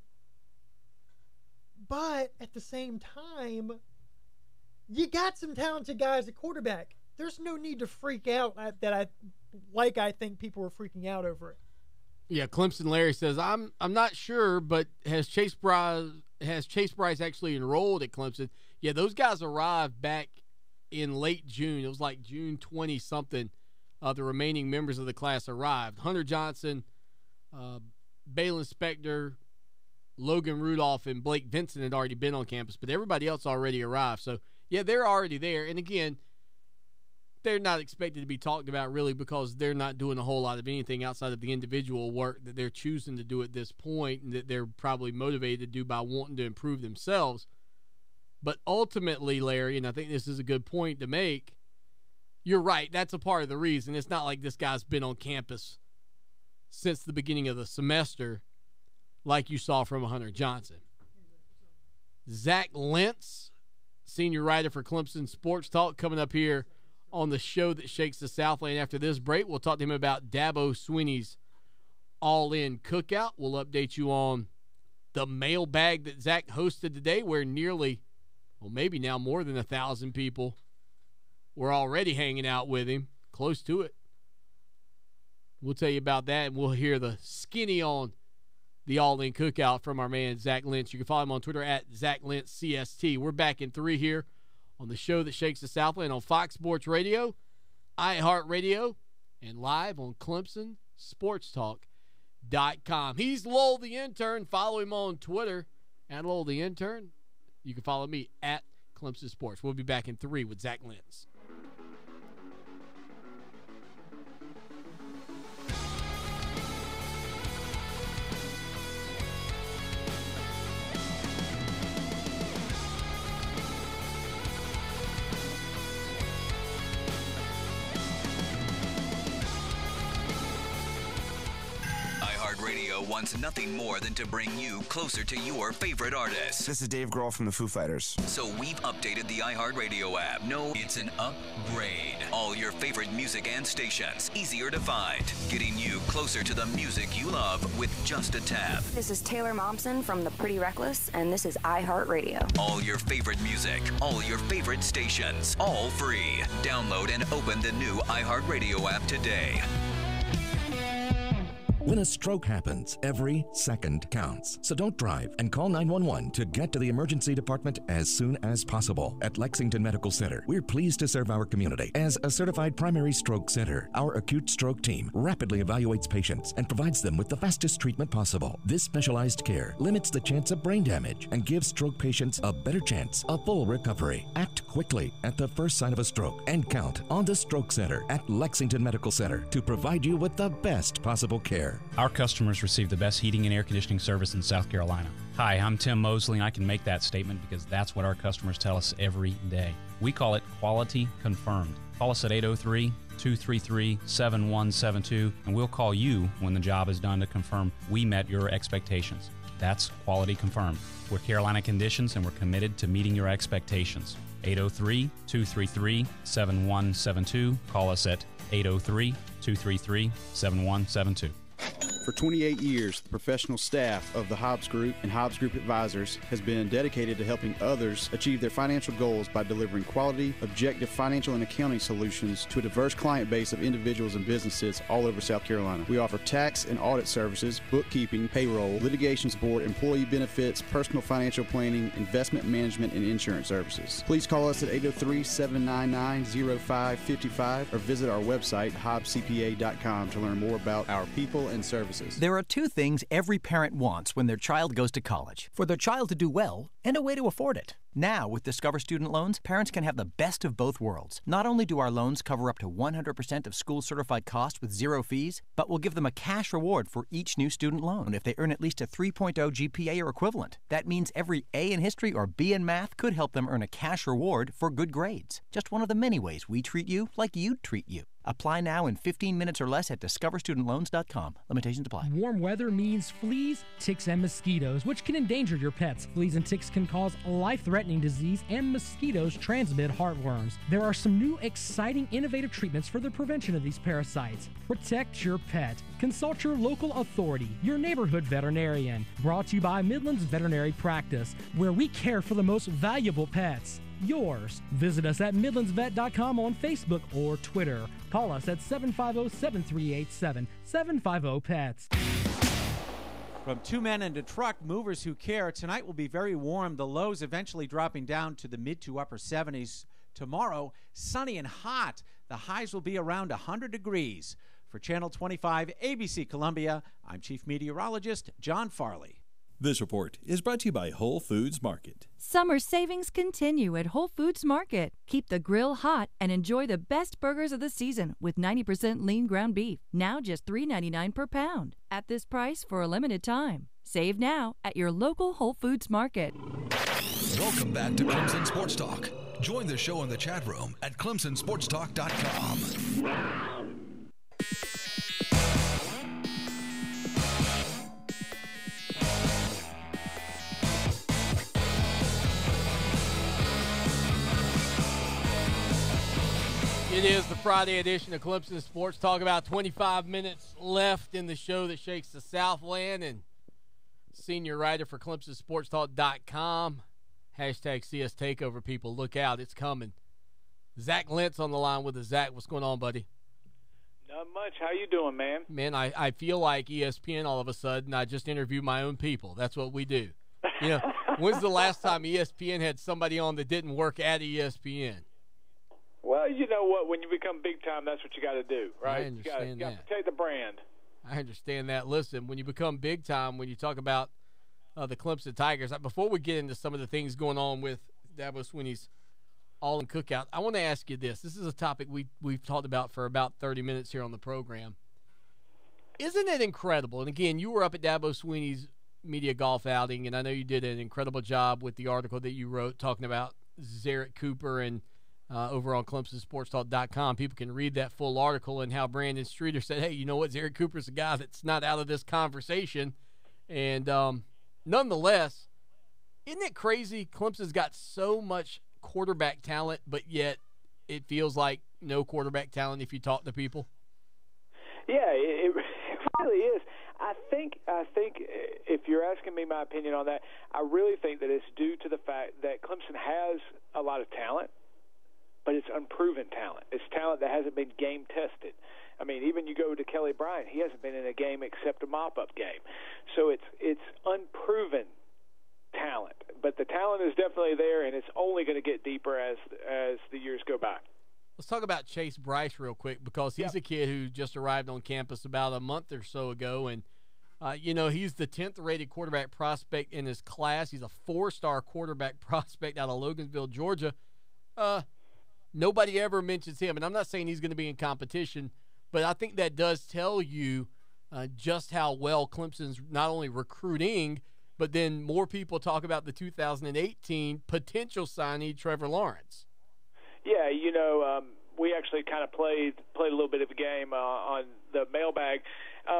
but at the same time, you got some talented guys at quarterback. There's no need to freak out I think people were freaking out over it. Yeah, Clemson Larry says, I'm not sure, but has Chase Bryce actually enrolled at Clemson? Yeah, those guys arrived back in late June. It was like June 20-something. The remaining members of the class arrived. Hunter Johnson, Balin Spector, Logan Rudolph, and Blake Vincent had already been on campus, but everybody else already arrived. So, yeah, they're already there. And, again, they're not expected to be talked about really because they're not doing a whole lot of anything outside of the individual work that they're choosing to do at this point and that they're probably motivated to do by wanting to improve themselves. But ultimately, Larry, and I think this is a good point to make, you're right. That's a part of the reason. It's not like this guy's been on campus since the beginning of the semester like you saw from Hunter Johnson. Zach Lentz, senior writer for Clemson Sports Talk, coming up here on the show that shakes the Southland. After this break, we'll talk to him about Dabo Swinney's All-In Cookout. We'll update you on the mailbag that Zach hosted today, where nearly, well, maybe now more than 1,000 people were already hanging out with him, close to it. We'll tell you about that, and we'll hear the skinny on the All-In Cookout from our man Zach Lentz. You can follow him on Twitter at ZachLentzCST. We're back in 3 here on the show that shakes the Southland on Fox Sports Radio, iHeart Radio, and live on ClemsonSportsTalk.com. He's Lowell the Intern. Follow him on Twitter at Lowell the Intern. You can follow me at Clemson Sports. We'll be back in 3 with Zach Lentz. Radio wants nothing more than to bring you closer to your favorite artists. This is Dave Grohl from the Foo Fighters. So we've updated the iHeart Radio app. No, it's an upgrade. All your favorite music and stations, easier to find. Getting you closer to the music you love with just a tap. This is Taylor Momsen from The Pretty Reckless, and this is iHeart Radio. All your favorite music, all your favorite stations, all free. Download and open the new iHeart Radio app today. When a stroke happens, every second counts. So don't drive and call 911 to get to the emergency department as soon as possible. At Lexington Medical Center, we're pleased to serve our community. As a certified primary stroke center, our acute stroke team rapidly evaluates patients and provides them with the fastest treatment possible. This specialized care limits the chance of brain damage and gives stroke patients a better chance of full recovery. Act quickly at the first sign of a stroke and count on the Stroke Center at Lexington Medical Center to provide you with the best possible care. Our customers receive the best heating and air conditioning service in South Carolina. Hi, I'm Tim Mosley, and I can make that statement because that's what our customers tell us every day. We call it quality confirmed. Call us at 803-233-7172, and we'll call you when the job is done to confirm we met your expectations. That's quality confirmed. We're Carolina Conditions, and we're committed to meeting your expectations. 803-233-7172. Call us at 803-233-7172. For 28 years, the professional staff of the Hobbs Group and Hobbs Group Advisors has been dedicated to helping others achieve their financial goals by delivering quality, objective financial and accounting solutions to a diverse client base of individuals and businesses all over South Carolina. We offer tax and audit services, bookkeeping, payroll, litigation support, employee benefits, personal financial planning, investment management, and insurance services. Please call us at 803-799-0555 or visit our website, hobbscpa.com, to learn more about our people and services. There are two things every parent wants when their child goes to college: for their child to do well and a way to afford it. Now, with Discover Student Loans, parents can have the best of both worlds. Not only do our loans cover up to 100% of school-certified costs with zero fees, but we'll give them a cash reward for each new student loan if they earn at least a 3.0 GPA or equivalent. That means every A in history or B in math could help them earn a cash reward for good grades. Just one of the many ways we treat you like you'd treat you. Apply now in 15 minutes or less at discoverstudentloans.com. Limitations apply. Warm weather means fleas, ticks, and mosquitoes, which can endanger your pets. Fleas and ticks can cause life-threatening disease, and mosquitoes transmit heartworms. There are some new, exciting, innovative treatments for the prevention of these parasites. Protect your pet. Consult your local authority, your neighborhood veterinarian. Brought to you by Midland's Veterinary Practice, where we care for the most valuable pets. Yours. Visit us at midlandsvet.com on Facebook or Twitter. Call us at 750-7387, 750-PETS. From Two Men and a Truck, movers who care, tonight will be very warm. The lows eventually dropping down to the mid to upper 70s. Tomorrow, sunny and hot. The highs will be around 100 degrees. For Channel 25 ABC Columbia, I'm Chief Meteorologist John Farley. This report is brought to you by Whole Foods Market. Summer savings continue at Whole Foods Market. Keep the grill hot and enjoy the best burgers of the season with 90% lean ground beef, now just $3.99 per pound. At this price for a limited time. Save now at your local Whole Foods Market. Welcome back to Clemson Sports Talk. Join the show in the chat room at clemsonsportstalk.com. It is the Friday edition of Clemson Sports Talk. About 25 minutes left in the show that shakes the Southland. And senior writer for ClemsonSportsTalk.com, hashtag CS Takeover, people. Look out, it's coming. Zach Lentz on the line with us. Zach, what's going on, buddy? Not much. How you doing, man? Man, I feel like ESPN all of a sudden. I just interview my own people. That's what we do. You know, when's the last time ESPN had somebody on that didn't work at ESPN? Well, you know what? When you become big time, that's what you got to do, right? I understand you got to protect the brand. I understand that. Listen, when you become big time, when you talk about the Clemson Tigers, before we get into some of the things going on with Dabo Swinney's All-In Cookout, I want to ask you this. This is a topic we've talked about for about 30 minutes here on the program. Isn't it incredible? And again, you were up at Dabo Swinney's media golf outing, and I know you did an incredible job with the article that you wrote talking about Zerrick Cooper and over on ClemsonSportsTalk.com. People can read that full article and how Brandon Streeter said, hey, you know what, Zerrick Cooper's a guy that's not out of this conversation. And nonetheless, isn't it crazy? Clemson's got so much quarterback talent, but yet it feels like no quarterback talent if you talk to people. Yeah, it really is. I think if you're asking me my opinion on that, I really think that it's due to the fact that Clemson has a lot of talent, but it's unproven talent. It's talent that hasn't been game tested. I mean, even you go to Kelly Bryant, he hasn't been in a game except a mop-up game. So it's unproven talent. But the talent is definitely there, and it's only going to get deeper as the years go by. Let's talk about Chase Bryce real quick, because he's a kid who just arrived on campus about a month or so ago, and you know, he's the 10th rated quarterback prospect in his class. He's a 4-star quarterback prospect out of Loganville, Georgia. Nobody ever mentions him, and I'm not saying he's going to be in competition, but I think that does tell you just how well Clemson's not only recruiting, but then more people talk about the 2018 potential signee, Trevor Lawrence. Yeah, you know, we actually kind of played a little bit of a game on the mailbag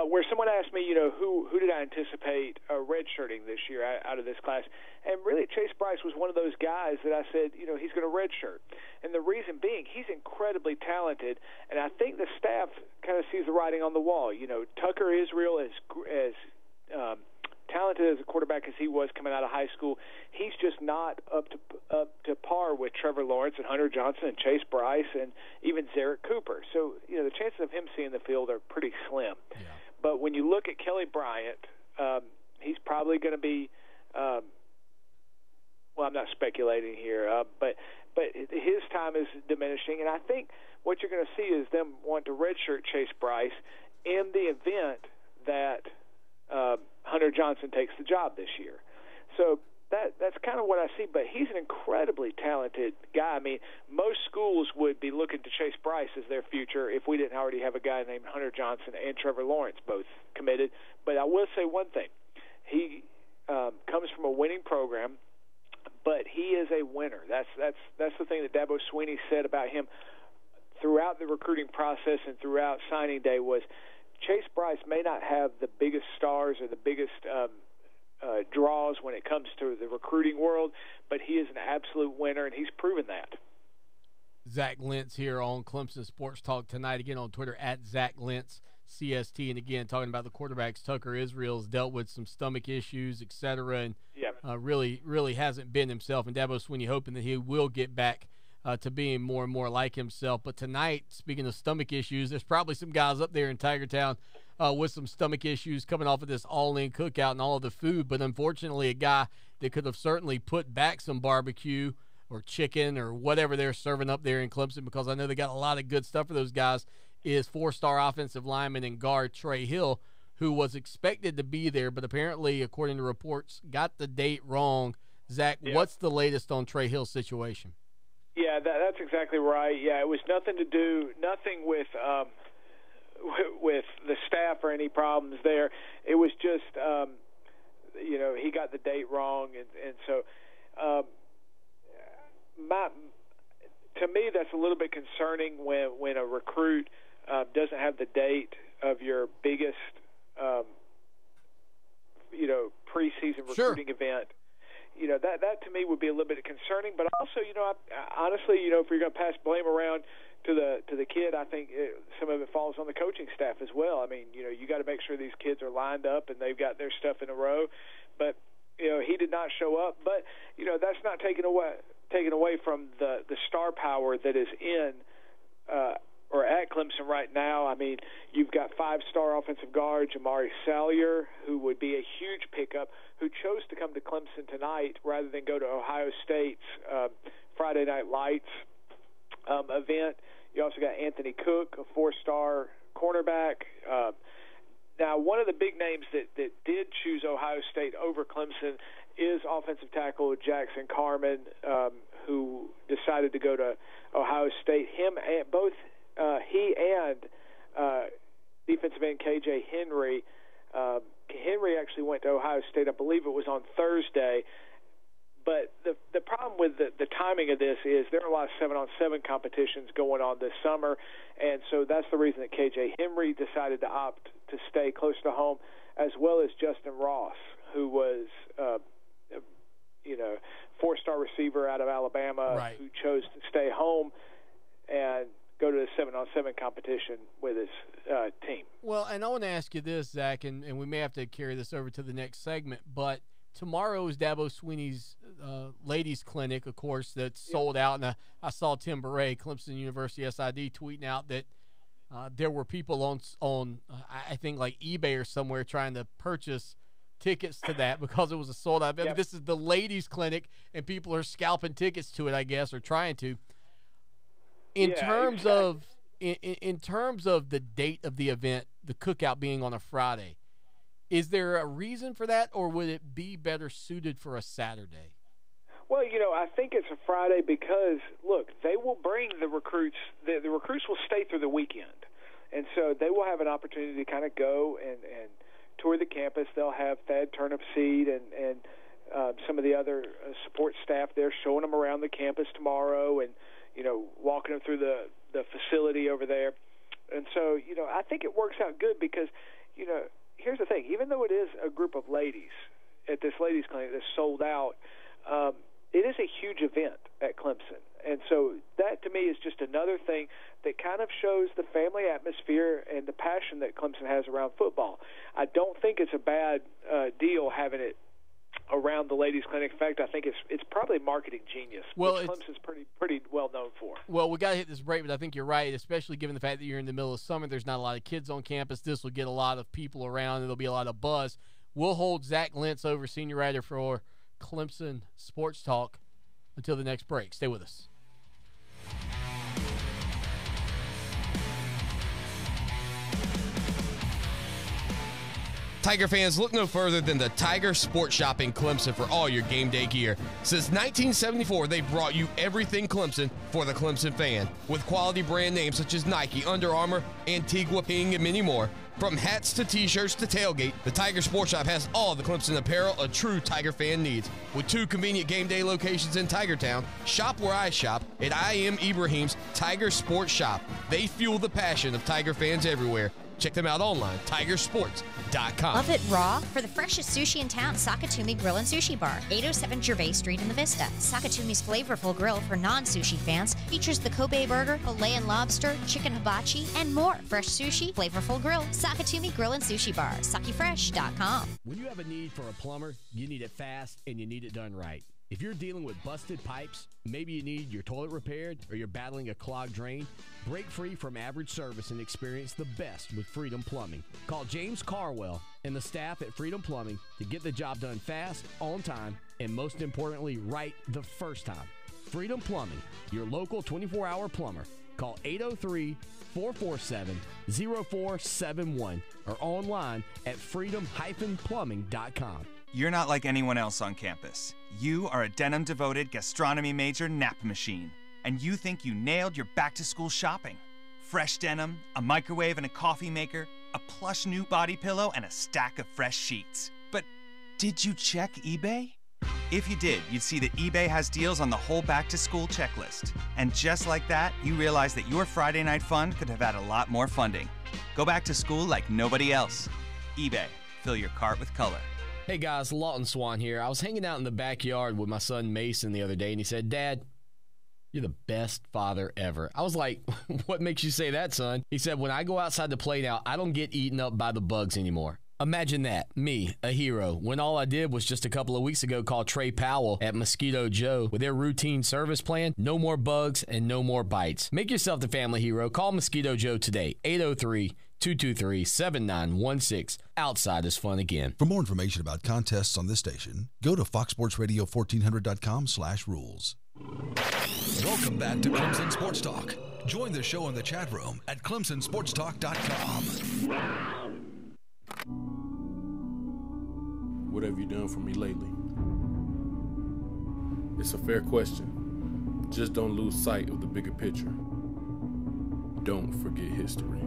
where someone asked me, you know, who did I anticipate redshirting this year out of this class? And really, Chase Bryce was one of those guys that I said, you know, he's going to redshirt. And the reason being, he's incredibly talented, and I think the staff kind of sees the writing on the wall. You know, Tucker Israel is as talented as a quarterback as he was coming out of high school. He's just not up to par with Trevor Lawrence and Hunter Johnson and Chase Bryce and even Zerrick Cooper. So, you know, the chances of him seeing the field are pretty slim. Yeah. But when you look at Kelly Bryant, he's probably going to be well, I'm not speculating here, but his time is diminishing, and I think what you're going to see is them want to redshirt Chase Bryce in the event that Hunter Johnson takes the job this year. So that's kind of what I see, but he's an incredibly talented guy. I mean, most schools would be looking to Chase Bryce as their future if we didn't already have a guy named Hunter Johnson and Trevor Lawrence both committed. But I will say one thing. He comes from a winning program, but he is a winner. That's the thing that Dabo Swinney said about him throughout the recruiting process and throughout signing day was Chase Bryce may not have the biggest stars or the biggest draws when it comes to the recruiting world, but he is an absolute winner, and he's proven that. Zach Lentz here on Clemson Sports Talk tonight, again on Twitter at Zach Lentz CST, and again talking about the quarterbacks. Tucker Israel's dealt with some stomach issues, etc., and really hasn't been himself. And Dabo Swinney hoping that he will get back to being more and more like himself. But tonight, speaking of stomach issues, there's probably some guys up there in Tigertown with some stomach issues coming off of this all-in cookout and all of the food. But unfortunately, a guy that could have certainly put back some barbecue or chicken or whatever they're serving up there in Clemson, because I know they got a lot of good stuff for those guys, is four-star offensive lineman and guard Trey Hill, who was expected to be there, but apparently, according to reports, got the date wrong. Zach, what's the latest on Trey Hill's situation? Yeah, that's exactly right. Yeah, it was nothing with with the staff or any problems there. It was just, he got the date wrong, and so to me, that's a little bit concerning when a recruit doesn't have the date of your biggest, preseason recruiting event. That to me would be a little bit concerning. But also, honestly, if you're going to pass blame around to the kid, I think some of it falls on the coaching staff as well. I mean, you got to make sure these kids are lined up and they've got their stuff in a row. But he did not show up. But that's not taken away from the star power that is in or at Clemson right now. I mean, you've got five-star offensive guard Jamari Salyer, who would be a huge pickup, who chose to come to Clemson tonight rather than go to Ohio State's Friday Night Lights event. You also got Anthony Cook, a four-star cornerback. Now, one of the big names that did choose Ohio State over Clemson is offensive tackle Jackson Carman, who decided to go to Ohio State. He and defensive end KJ Henry. Henry actually went to Ohio State. I believe it was on Thursday. But the problem with the timing of this is there are a lot of 7-on-7 competitions going on this summer, and so that's the reason that KJ Henry decided to opt to stay close to home, as well as Justin Ross, who was four-star receiver out of Alabama, who chose to stay home and go to the 7-on-7 competition with his team. Well, and I want to ask you this, Zach, and we may have to carry this over to the next segment, but tomorrow is Dabo Swinney's ladies clinic, of course, that's sold out. And I saw Tim Beret, Clemson University SID, tweeting out that there were people on I think like eBay or somewhere trying to purchase tickets to that because it was a sold out. I mean, this is the ladies clinic, and people are scalping tickets to it, I guess, or trying to. In terms of the date of the event, the cookout being on a Friday, is there a reason for that, or would it be better suited for a Saturday? Well, I think it's a Friday because, look, they will bring the recruits. The recruits will stay through the weekend, and so they will have an opportunity to kind of go and tour the campus. They'll have Thad Turnipseed and some of the other support staff there showing them around the campus tomorrow and, walking them through the facility over there. And so, I think it works out good because, here's the thing. Even though it is a group of ladies at this ladies clinic that's sold out, it is a huge event at Clemson. And so that, to me, is just another thing that kind of shows the family atmosphere and the passion that Clemson has around football. I don't think it's a bad deal having it around the ladies clinic. In fact, I think it's probably marketing genius, which Clemson's pretty well known for. Well, we got to hit this break, but I think you're right, especially given the fact that you're in the middle of summer. There's not a lot of kids on campus. This will get a lot of people around, and there'll be a lot of buzz. We'll hold Zach Lentz over, senior writer for Clemson Sports Talk, until the next break. Stay with us. Tiger fans, look no further than the Tiger Sports Shop in Clemson for all your game day gear. Since 1974, they've brought you everything Clemson for the Clemson fan, with quality brand names such as Nike, Under Armour, Antigua, Ping, and many more. From hats to t-shirts to tailgate, the Tiger Sports Shop has all the Clemson apparel a true Tiger fan needs. With 2 convenient game day locations in Tigertown, shop where I shop at I Am Ibrahim's Tiger Sports Shop. They fuel the passion of Tiger fans everywhere. Check them out online, tigersports.com. Love it raw? For the freshest sushi in town, Sakatumi Grill and Sushi Bar, 807 Gervais Street in the Vista. Sakatumi's flavorful grill for non-sushi fans features the Kobe burger, filet and lobster, chicken hibachi, and more. Fresh sushi, flavorful grill, Sakatumi Grill and Sushi Bar, sakifresh.com. When you have a need for a plumber, you need it fast and you need it done right. If you're dealing with busted pipes, maybe you need your toilet repaired or you're battling a clogged drain, break free from average service and experience the best with Freedom Plumbing. Call James Carwell and the staff at Freedom Plumbing to get the job done fast, on time, and most importantly, right the first time. Freedom Plumbing, your local 24-hour plumber. Call 803-447-0471 or online at freedom-plumbing.com. You're not like anyone else on campus. You are a denim-devoted gastronomy major nap machine, and you think you nailed your back-to-school shopping. Fresh denim, a microwave and a coffee maker, a plush new body pillow, and a stack of fresh sheets. But did you check eBay? If you did, you'd see that eBay has deals on the whole back-to-school checklist. And just like that, you realize that your Friday night fun could have had a lot more funding. Go back to school like nobody else. eBay. Fill your cart with color. Hey guys, Lawton Swan here. I was hanging out in the backyard with my son Mason the other day, and he said, "Dad, you're the best father ever." I was like, "What makes you say that, son?" He said, "When I go outside to play now, I don't get eaten up by the bugs anymore." Imagine that, me, a hero, when all I did was just a couple of weeks ago call Trey Powell at Mosquito Joe with their routine service plan. No more bugs and no more bites. Make yourself the family hero. Call Mosquito Joe today, 803-223-7916. Outside is fun again. For more information about contests on this station, go to foxsportsradio1400.com/rules. Welcome back to Clemson Sports Talk. Join the show in the chat room at clemsonsportstalk.com. What have you done for me lately? It's a fair question. Just don't lose sight of the bigger picture. Don't forget history.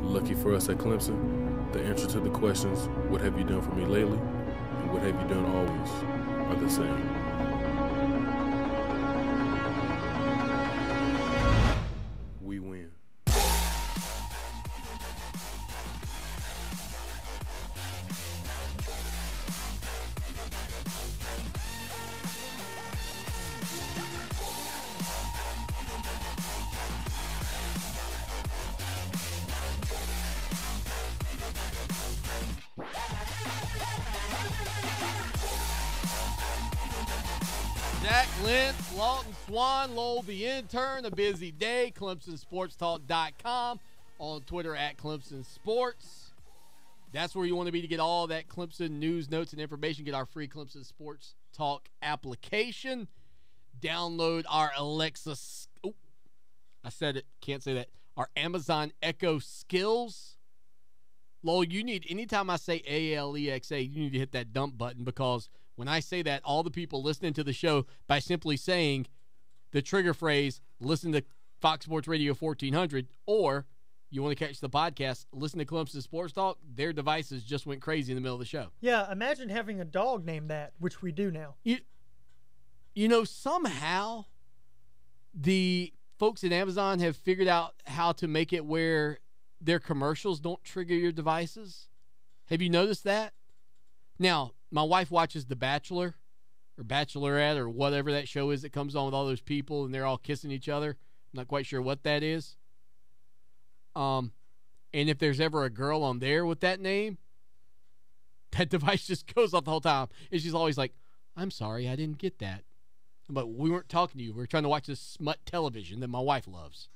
Lucky for us at Clemson, the answer to the questions, what have you done for me lately, and what have you done always, are the same. We win. Zach Lentz, Lawton Swan, Lowell the intern, a busy day. ClemsonSportsTalk.com, on Twitter at Clemson Sports. That's where you want to be to get all that Clemson news, notes, and information. Get our free Clemson Sports Talk application. Download our Alexa. I said it. Can't say that. Our Amazon Echo skills. Lowell, you need, anytime I say ALEXA, you need to hit that dump button, because when I say that, all the people listening to the show, by simply saying the trigger phrase, listen to Fox Sports Radio 1400, or you want to catch the podcast, listen to Clemson Sports Talk, their devices just went crazy in the middle of the show. Yeah, imagine having a dog named that, which we do now. You know, somehow the folks at Amazon have figured out how to make it where their commercials don't trigger your devices. Have you noticed that? Now, my wife watches The Bachelor or Bachelorette or whatever that show is that comes on with all those people and they're all kissing each other. I'm not quite sure what that is. And if there's ever a girl on there with that name, that device just goes off the whole time. And she's always like, "I'm sorry, I didn't get that." But we weren't talking to you. We were trying to watch this smut television that my wife loves.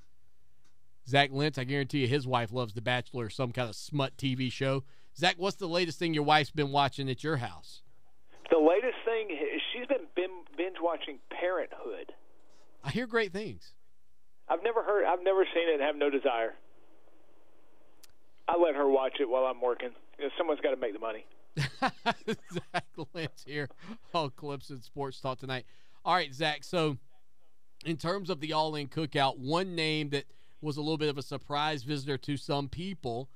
Zach Lentz, I guarantee you his wife loves The Bachelor or some kind of smut TV show. Zach, what's the latest thing your wife's been watching at your house? The latest thing, she's been binge-watching Parenthood. I hear great things. I've never seen it and have no desire. I let her watch it while I'm working. Someone's got to make the money. Zach Lentz here on Clemson Sports Talk tonight. All right, Zach, so in terms of the All-In Cookout, one name that was a little bit of a surprise visitor to some people,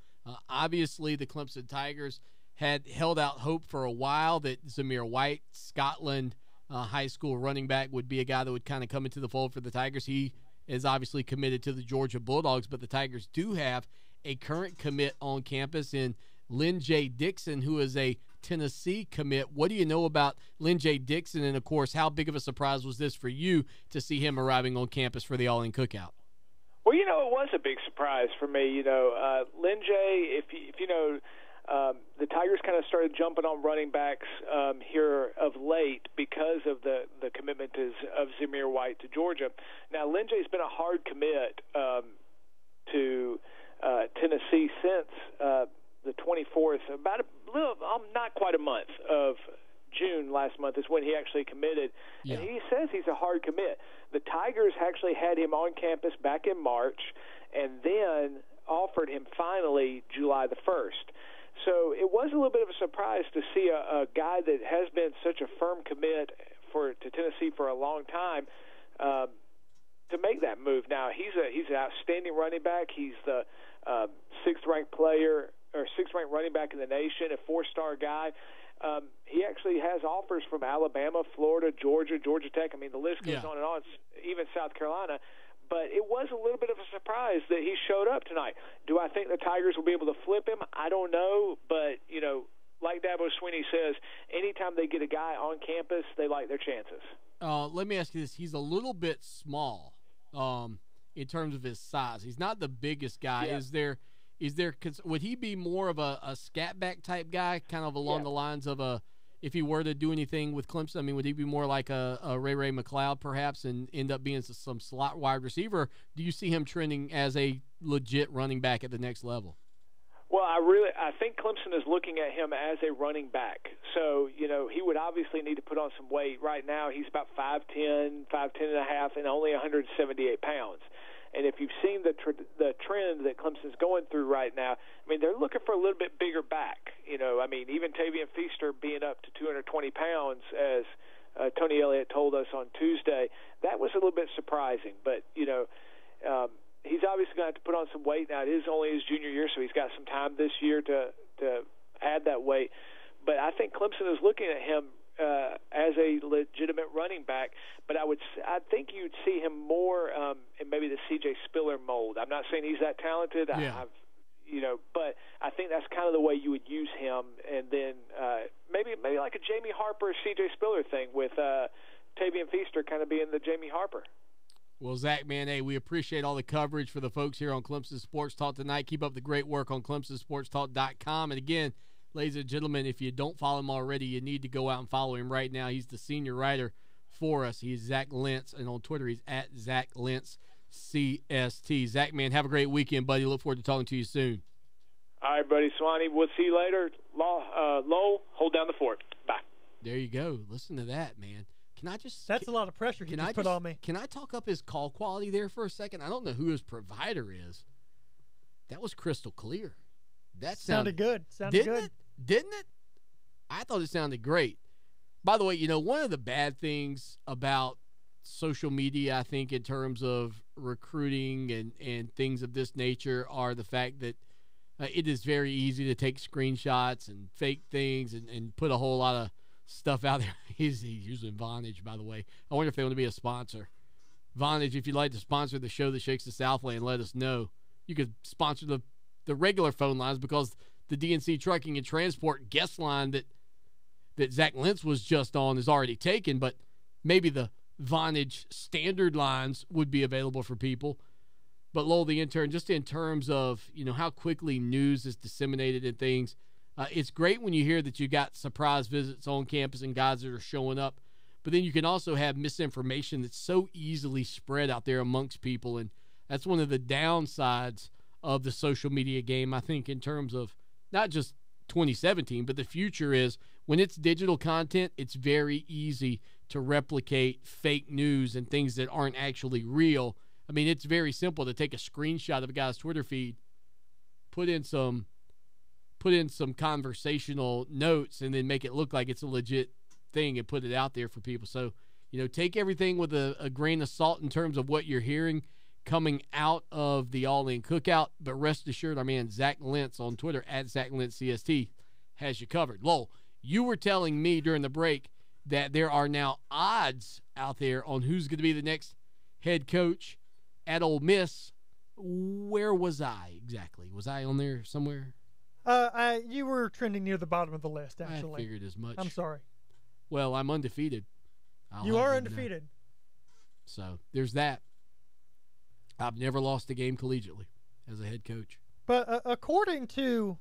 obviously the Clemson Tigers had held out hope for a while that Zamir White, Scotland high school running back, would be a guy that would kind of come into the fold for the Tigers. He is obviously committed to the Georgia Bulldogs, but the Tigers do have a current commit on campus in Lynn J. Dixon, who is a Tennessee commit. What do you know about Lynn J. Dixon? And, of course, how big of a surprise was this for you to see him arriving on campus for the All-In Cookout? Well, it was a big surprise for me. Lynn J., if you know, the Tigers kind of started jumping on running backs here of late because of the commitment of Zamir White to Georgia. Now, Lynn J's been a hard commit to Tennessee since the 24th, not quite a month of June last month is when he actually committed. Yeah. And he says he's a hard commit. The Tigers actually had him on campus back in March and then offered him finally July the 1st. So it was a little bit of a surprise to see a guy that has been such a firm commit to Tennessee for a long time to make that move. Now, he's an outstanding running back. He's the sixth-ranked running back in the nation, a four-star guy. He actually has offers from Alabama, Florida, Georgia, Georgia Tech. I mean, the list goes on and on, even South Carolina. But it was a little bit of a surprise that he showed up tonight. Do I think the Tigers will be able to flip him? I don't know. But, like Dabo Swinney says, anytime they get a guy on campus, they like their chances. Let me ask you this. He's a little bit small in terms of his size. He's not the biggest guy. Yeah. Would he be more of a scat back type guy, kind of along the lines of if he were to do anything with Clemson? I mean, would he be more like a Ray McLeod perhaps and end up being some slot wide receiver? Do you see him trending as a legit running back at the next level? Well, I think Clemson is looking at him as a running back. So, he would obviously need to put on some weight. Right now, he's about 5'10", 5'10.5", and only 178 pounds. And if you've seen the trend that Clemson's going through right now, I mean, they're looking for a little bit bigger back. Even Tavian Feaster being up to 220 pounds, as Tony Elliott told us on Tuesday, that was a little bit surprising. But, he's obviously going to have to put on some weight. Now, it is only his junior year, so he's got some time this year to add that weight. But I think Clemson is looking at him as a legitimate running back, but I think you'd see him more in maybe the C.J. Spiller mold. I'm not saying he's that talented, but I think that's kind of the way you would use him, and then maybe like a Jamie Harper, C.J. Spiller thing with Tavian Feaster kind of being the Jamie Harper. Well, Zach, man, hey, we appreciate all the coverage for the folks here on Clemson Sports Talk tonight. Keep up the great work on ClemsonSportsTalk.com, and again, ladies and gentlemen, if you don't follow him already, you need to go out and follow him right now. He's the senior writer for us. He's Zach Lentz, and on Twitter he's at Zach Lentz CST. Zach, man, have a great weekend, buddy. Look forward to talking to you soon. All right, buddy. Swanee, we'll see you later. Lowell, hold down the fort. Bye. There you go. Listen to that, man. That's a lot of pressure he just put on me. Can I talk up his call quality there for a second? I don't know who his provider is. That was crystal clear. That sounded good. Didn't it? I thought it sounded great. By the way, one of the bad things about social media, I think, in terms of recruiting and things of this nature are the fact that it is very easy to take screenshots and fake things and put a whole lot of stuff out there. He's using Vonage, by the way. I wonder if they want to be a sponsor. Vonage, if you'd like to sponsor the show that shakes the Southland, let us know. You could sponsor the regular phone lines because the DNC Trucking and Transport guest line that Zach Lentz was just on is already taken, but maybe the Vonage standard lines would be available for people. But Lowell, the intern, just in terms of how quickly news is disseminated and things, it's great when you hear that you got surprise visits on campus and guys that are showing up, but then you can also have misinformation that's so easily spread out there amongst people, and that's one of the downsides of the social media game, I think, in terms of not just 2017, but the future is when it's digital content, it's very easy to replicate fake news and things that aren't actually real. I mean, it's very simple to take a screenshot of a guy's Twitter feed, put in some conversational notes and then make it look like it's a legit thing and put it out there for people. So, take everything with a grain of salt in terms of what you're hearing coming out of the All-In Cookout, but rest assured our man Zach Lentz on Twitter at ZachLentzCST has you covered. Lowell, you were telling me during the break that there are now odds out there on who's going to be the next head coach at Ole Miss. Where was I exactly? Was I on there somewhere? You were trending near the bottom of the list, actually. I figured as much. I'm sorry. Well, I'm undefeated. You are undefeated. So there's that. I've never lost a game collegiately as a head coach. But according to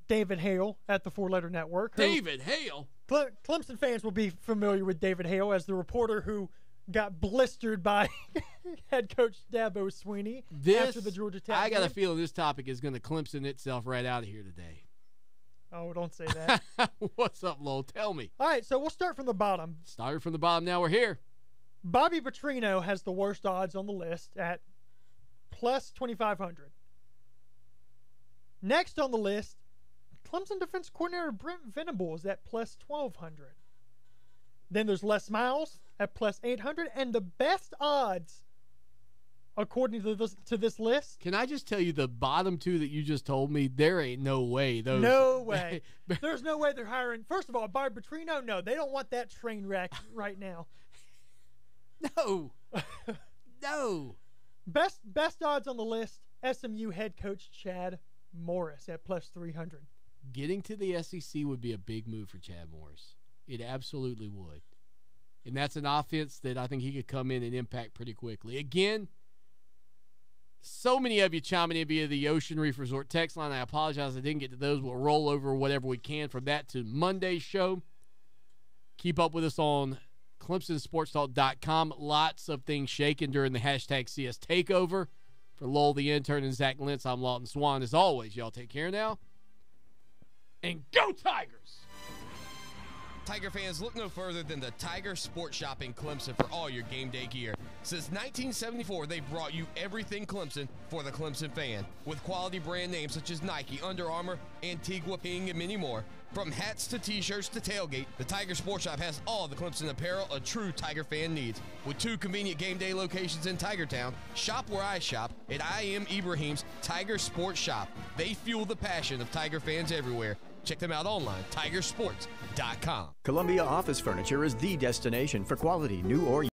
David Hale at the Four Letter Network. David Hale? Clemson fans will be familiar with David Hale as the reporter who got blistered by head coach Dabo Swinney after the Georgia Tech I got a game. feeling this topic is going to Clemson itself right out of here today. Oh, don't say that. What's up, Lowell? Tell me. All right, so we'll start from the bottom. Started from the bottom, now we're here. Bobby Petrino has the worst odds on the list at plus 2,500. Next on the list, Clemson defense coordinator Brent Venables at plus 1,200. Then there's Les Miles at plus 800, and the best odds, according to this list. Can I just tell you the bottom two that you just told me? There ain't no way those. No way. There's no way they're hiring. First of all, Bobby Petrino, no, they don't want that train wreck right now. No. No. Best odds on the list, SMU head coach Chad Morris at plus 300. Getting to the SEC would be a big move for Chad Morris. It absolutely would. And that's an offense that I think he could come in and impact pretty quickly. Again, so many of you chiming in via the Ocean Reef Resort text line. I apologize I didn't get to those. We'll roll over whatever we can from that to Monday's show. Keep up with us on ClemsonSportsTalk.com. Lots of things shaking during the hashtag CS Takeover. For Lowell the Intern and Zach Lentz, I'm Lawton Swan. As always, y'all take care now. And go Tigers! Tiger fans, look no further than the Tiger Sports Shop in Clemson for all your game day gear. Since 1974, they've brought you everything Clemson for the Clemson fan. With quality brand names such as Nike, Under Armour, Antigua, Ping, and many more. From hats to t-shirts to tailgate, the Tiger Sports Shop has all the Clemson apparel a true Tiger fan needs. With 2 convenient game day locations in Tigertown, shop where I shop at I Am Ibrahim's Tiger Sports Shop. They fuel the passion of Tiger fans everywhere. Check them out online, tigersports.com. Columbia Office Furniture is the destination for quality, new or